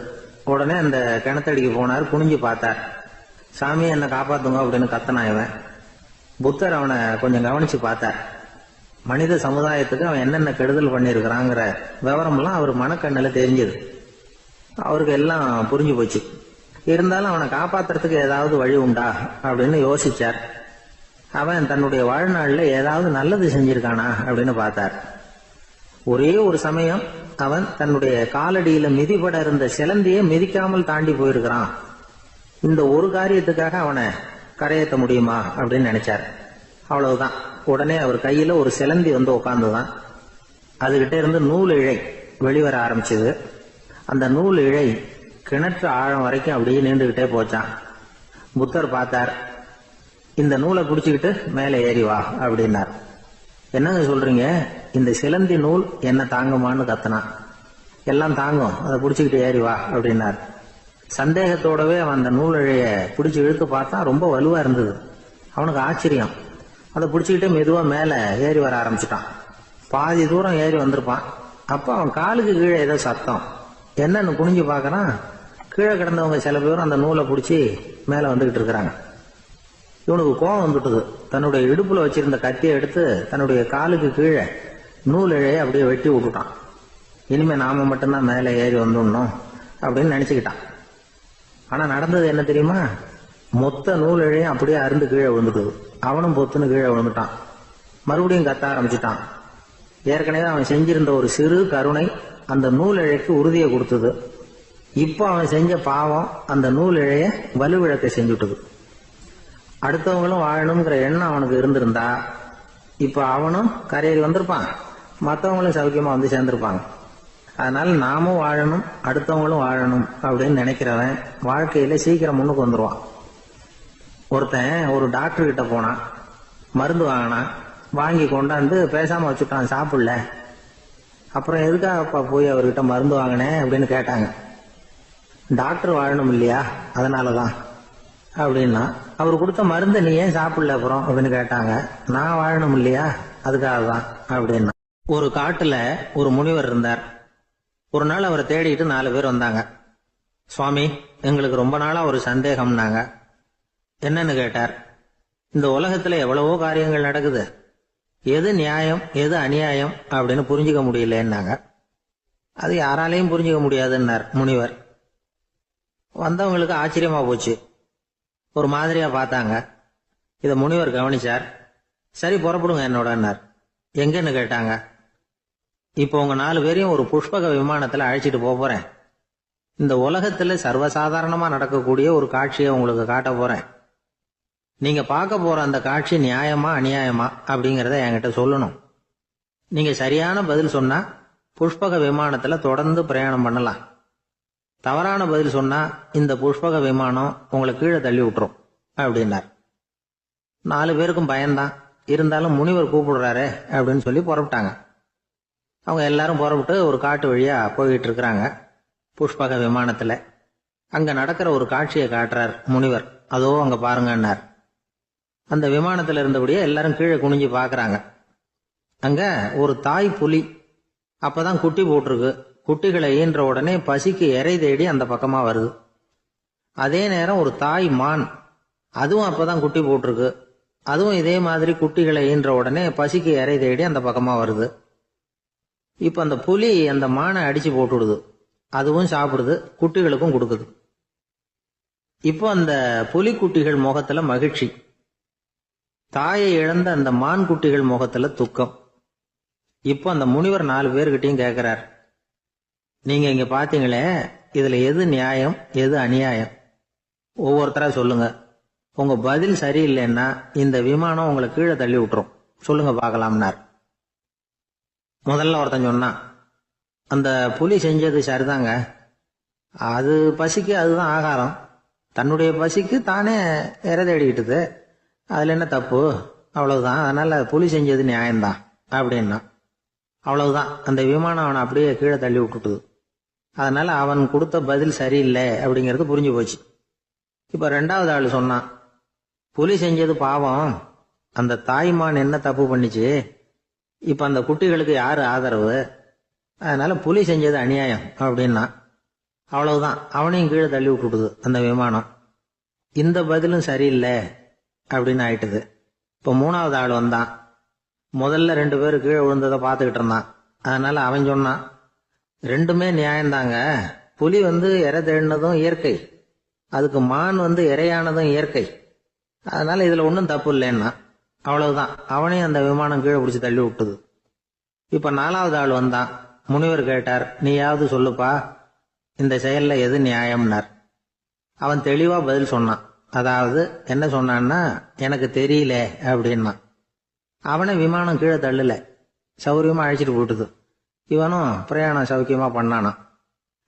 உடனே அந்த கிணத்தடிக்கு போனார். குனிஞ்சு பார்த்தார். சாமி என்னை காப்பாத்துங்க அப்படின்னு கத்தனா இவன். புத்தர் அவனை கொஞ்சம் கவனிச்சு பார்த்தார். மனித சமுதாயத்துக்கு அவன் என்னென்ன கெடுதல் பண்ணியிருக்கிறாங்கிற விவரம்லாம் அவர் மனக்கண்ணில் தெரிஞ்சது. அவருக்கு எல்லாம் புரிஞ்சு போச்சு. இருந்தாலும் அவனை காப்பாத்துறதுக்கு ஏதாவது வழி உண்டா அப்படின்னு யோசிச்சார். அவன் தன்னுடைய வாழ்நாள்ல ஏதாவது நல்லது செஞ்சிருக்கானா அப்படின்னு பார்த்தார். ஒரே ஒரு சமயம் அவன் தன்னுடைய காலடியில மிதிபட இருந்த சிலந்தியை மிதிக்காமல் தாண்டி போயிருக்கிறான். இந்த ஒரு காரியத்துக்காக அவனை கரையேற்ற முடியுமா அப்படின்னு நினைச்சார். அவ்வளவுதான். உடனே அவர் கையில ஒரு சிலந்தி வந்து உட்கார்ந்துதான். அதுகிட்ட இருந்து நூல் இழை வெளிவர ஆரம்பிச்சது. அந்த நூல் இழை கிணற்று ஆழம் வரைக்கும் அப்படியே நீண்டுகிட்டே போச்சான். புத்தர் பார்த்தார். இந்த நூலை பிடிச்சுக்கிட்டு மேலே ஏறி வா அப்படின்னார். என்னங்க சொல்றீங்க, இந்த சிலந்தி நூல் என்ன தாங்குமான்னு கத்தனான். எல்லாம் தாங்கும், அதை பிடிச்சுக்கிட்டு ஏறி வா அப்படின்னார். சந்தேகத்தோடவே அவன் அந்த நூல் இழைய பிடிச்சி இழுத்து பார்த்தா ரொம்ப வலுவா இருந்தது. அவனுக்கு ஆச்சரியம். அதை பிடிச்சிக்கிட்டே மெதுவா மேல ஏறி வர ஆரம்பிச்சுட்டான். பாதி தூரம் ஏறி வந்திருப்பான். அப்ப அவன் காலுக்கு கீழே ஏதோ சத்தம். என்னன்னு குனிஞ்சு பார்க்கறான். கீழே கிடந்தவங்க சில பேரும் அந்த நூலை பிடிச்சி மேல வந்துகிட்டு இருக்கிறாங்க. இவனுக்கு கோபம் வந்துட்டுது. தன்னுடைய இடுப்புல வச்சிருந்த கத்தியை எடுத்து தன்னுடைய காலுக்கு கீழே நூல் இழைய அப்படியே வெட்டி விட்டுட்டான். இனிமே நாம மட்டும்தான் மேலே ஏறி வந்துடணும் அப்படின்னு நினைச்சுக்கிட்டான். ஆனா நடந்தது என்ன தெரியுமா? மொத்த நூல் இழையும் அப்படியே அருந்து கீழே விழுந்துட்டுது. அவனும் பொத்துன்னு கீழே விழுந்துட்டான். மறுபடியும் கத்த ஆரம்பிச்சுட்டான். ஏற்கனவே அவன் செஞ்சிருந்த ஒரு சிறு கருணை அந்த நூல் இழைக்கு உறுதியை கொடுத்தது. இப்போ அவன் செஞ்ச பாவம் அந்த நூல் இழைய வலுவிழக்க செஞ்சுட்டுது. அடுத்தவங்களும் வாழணுங்கிற எண்ணம் அவனுக்கு இருந்திருந்தா இப்ப அவனும் கரையேறி வந்திருப்பான், மற்றவங்களும் சௌக்கியமா வந்து சேர்ந்திருப்பாங்க. அதனால நாமும் வாழணும், அடுத்தவங்களும் வாழணும் அப்படின்னு நினைக்கிறவன் வாழ்க்கையில சீக்கிரம் முன்னுக்கு வந்துருவான். ஒருத்தன் ஒரு டாக்டர் கிட்ட போனான். மருந்து வாங்கினான். வாங்கி கொண்டாந்து பேசாம வச்சுட்டான், சாப்பிடல. அப்புறம் எதுக்காகப்பா போய் அவர்கிட்ட மருந்து வாங்கினேன் அப்படின்னு கேட்டாங்க. டாக்டர் வாழணும் இல்லையா, அதனாலதான் அப்படின்னா. அவர் கொடுத்த மருந்தை நீ ஏன் சாப்பிடல அப்புறம் அப்படின்னு கேட்டாங்க. நான் வாழணும் இல்லையா, அதுக்காக தான் அப்படின்னா. ஒரு காட்டுல ஒரு முனிவர் இருந்தார். ஒரு நாள் அவரை தேடிட்டு 4 பேர் வந்தாங்க. சுவாமி, எங்களுக்கு ரொம்ப நாளா ஒரு சந்தேகம்னாங்க. என்னன்னு கேட்டார். இந்த உலகத்துல எவ்வளவோ காரியங்கள் நடக்குது, எது நியாயம் எது அநியாயம் அப்படின்னு புரிஞ்சுக்க முடியலன்னாங்க. அது யாராலையும் புரிஞ்சுக்க முடியாதுன்னார் முனிவர். வந்தவங்களுக்கு ஆச்சரியமா போச்சு. ஒரு மாதிரியா பார்த்தாங்க. இத முனிவர் கவனிச்சார். சரி புறப்படுங்க என்னோடன்னார். எங்கன்னு கேட்டாங்க. இப்போ உங்க 4 பேரையும் ஒரு புஷ்பக விமானத்துல அழைச்சிட்டு போறேன். இந்த உலகத்துல சர்வசாதாரணமா நடக்கக்கூடிய ஒரு காட்சியை உங்களுக்கு காட்ட போறேன். நீங்க பார்க்க போற அந்த காட்சி நியாயமா அநியாயமா அப்படிங்கறத என்கிட்ட சொல்லணும். நீங்க சரியான பதில் சொன்னா புஷ்பக விமானத்துல தொடர்ந்து பிரயாணம் பண்ணலாம். தவறான பதில் சொன்னா இந்த புஷ்பக விமானம் உங்களை கீழே தள்ளி விட்டுரும் அப்படின்னார். 4 பேருக்கும் பயம்தான். இருந்தாலும் முனிவர் கூப்பிடுறாரு அப்படின்னு சொல்லி புறப்பட்டாங்க. அவங்க எல்லாரும் புறப்பட்டு ஒரு காட்டு வழியா போய்கிட்டு இருக்கிறாங்க புஷ்பக விமானத்துல. அங்க நடக்கிற ஒரு காட்சியை காட்டுறார் முனிவர். அதோ அங்க பாருங்கன்னார். அந்த விமானத்துல இருந்தபடியே எல்லாரும் கீழே குனிஞ்சு பாக்குறாங்க. அங்க ஒரு தாய் புலி அப்பதான் குட்டி போட்டிருக்கு. குட்டிகளை ஈன்ற உடனே பசிக்கு இறை தேடி அந்த பக்கமா வருது. அதே நேரம் ஒரு தாய் மான், அதுவும் அப்பதான் குட்டி போட்டிருக்கு. அதுவும் இதே மாதிரி குட்டிகளை ஈன்ற உடனே பசிக்கு இறை தேடி அந்த பக்கமா வருது. இப்ப அந்த புலி அந்த மானை அடிச்சு போட்டுடுது. அதுவும் சாப்பிடுது, குட்டிகளுக்கும் கொடுக்குது. இப்போ அந்த புலி குட்டிகள் முகத்துல மகிழ்ச்சி, தாயை இழந்த அந்த மான் குட்டிகள் முகத்துல துக்கம். இப்போ அந்த முனிவர் 4 பேர்கிட்டையும் கேட்கிறார். நீங்க இங்க பாத்தீங்களே, இதுல எது நியாயம் எது அநியாயம், ஒவ்வொருத்தரா சொல்லுங்க. உங்க பதில் சரியில்லைன்னா இந்த விமானம் உங்களை கீழே தள்ளி விட்டுரும், சொல்லுங்க பார்க்கலாம்னார். முதல்ல ஒருத்தன் சொன்னான், அந்த புலி செஞ்சது சரிதாங்க. அது பசிக்கு அதுதான் ஆகாரம். தன்னுடைய பசிக்கு தானே இறை தேடிக்கிட்டுது. அதுல என்ன தப்பு? அவ்வளவுதான். அதனால புலி செஞ்சது நியாயம்தான் அப்படின்னா. அவ்வளவுதான். அந்த விமானம் அவனை அப்படியே கீழே தள்ளி விட்டுட்டுது. அதனால அவன் கொடுத்த பதில் சரியில்லை அப்படிங்கிறது புரிஞ்சு போச்சு. இப்ப ரெண்டாவது ஆளு சொன்னான், புலி செஞ்சது பாவம், அந்த தாய்மான் என்ன தப்பு பண்ணிச்சு, இப்ப அந்த குட்டிகளுக்கு யாரு ஆதரவு, அதனால புலி செஞ்சது அநியாயம் அப்படின்னா. அவ்வளவுதான். அவனையும் கீழே தள்ளி விட்டுடுது அந்த விமானம். இந்த பதிலும் சரியில்லை அப்படின்னு ஆயிட்டுது. இப்ப மூணாவது ஆள் வந்தான். முதல்ல 2 பேர் கீழே விழுந்ததை பார்த்துக்கிட்டு இருந்தான். அதனால அவன் சொன்னான், ரெண்டுமே நியாயம்தாங்க. புலி இறை தேடினதும் இயற்கை, அதுக்கு மான் இரையானதும் இயற்கை, அதனால இதுல ஒன்றும் தப்பு இல்லைன்னா. அவ்வளவுதான். அவனையும் அந்த விமானம் கீழே பிடிச்சி தள்ளி விட்டுது. இப்ப நாலாவது ஆள் வந்தான். முனிவர் கேட்டார், நீயாவது சொல்லுப்பா, இந்த செயல்ல எது நியாயம்னார். அவன் தெளிவா பதில் சொன்னான். அதாவது என்ன சொன்னான்னா, எனக்கு தெரியல அப்படின்னா. அவனை விமானம் கீழே தள்ளல, சௌரியமா அழைச்சிட்டு போட்டுது. இவனும் பிரயாணம் சௌக்கியமா பண்ணானான்.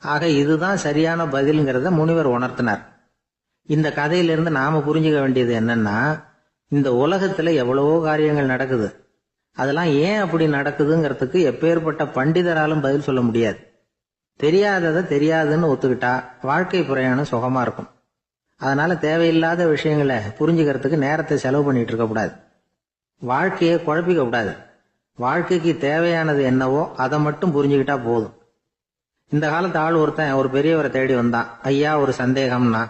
ஆக இதுதான் சரியான பதிலுங்கிறத முனிவர் உணர்த்தினார். இந்த கதையிலிருந்து நாம புரிஞ்சுக்க வேண்டியது என்னன்னா, இந்த உலகத்துல எவ்வளவோ காரியங்கள் நடக்குது. அதெல்லாம் ஏன் அப்படி நடக்குதுங்கிறதுக்கு எப்பேற்பட்ட பண்டிதராலும் பதில் சொல்ல முடியாது. தெரியாததை தெரியாதுன்னு ஒத்துக்கிட்டா வாழ்க்கை பிரயாணம் சுகமா இருக்கும். அதனால தேவையில்லாத விஷயங்களை புரிஞ்சுக்கிறதுக்கு நேரத்தை செலவு பண்ணிட்டு இருக்க கூடாது. வாழ்க்கையை குழப்பிக்க கூடாது. வாழ்க்கைக்கு தேவையானது என்னவோ அதை மட்டும் புரிஞ்சுக்கிட்டா போதும். இந்த காலத்து ஆள் ஒருத்தன் ஒரு பெரியவரை தேடி வந்தான். ஐயா, ஒரு சந்தேகம்னா.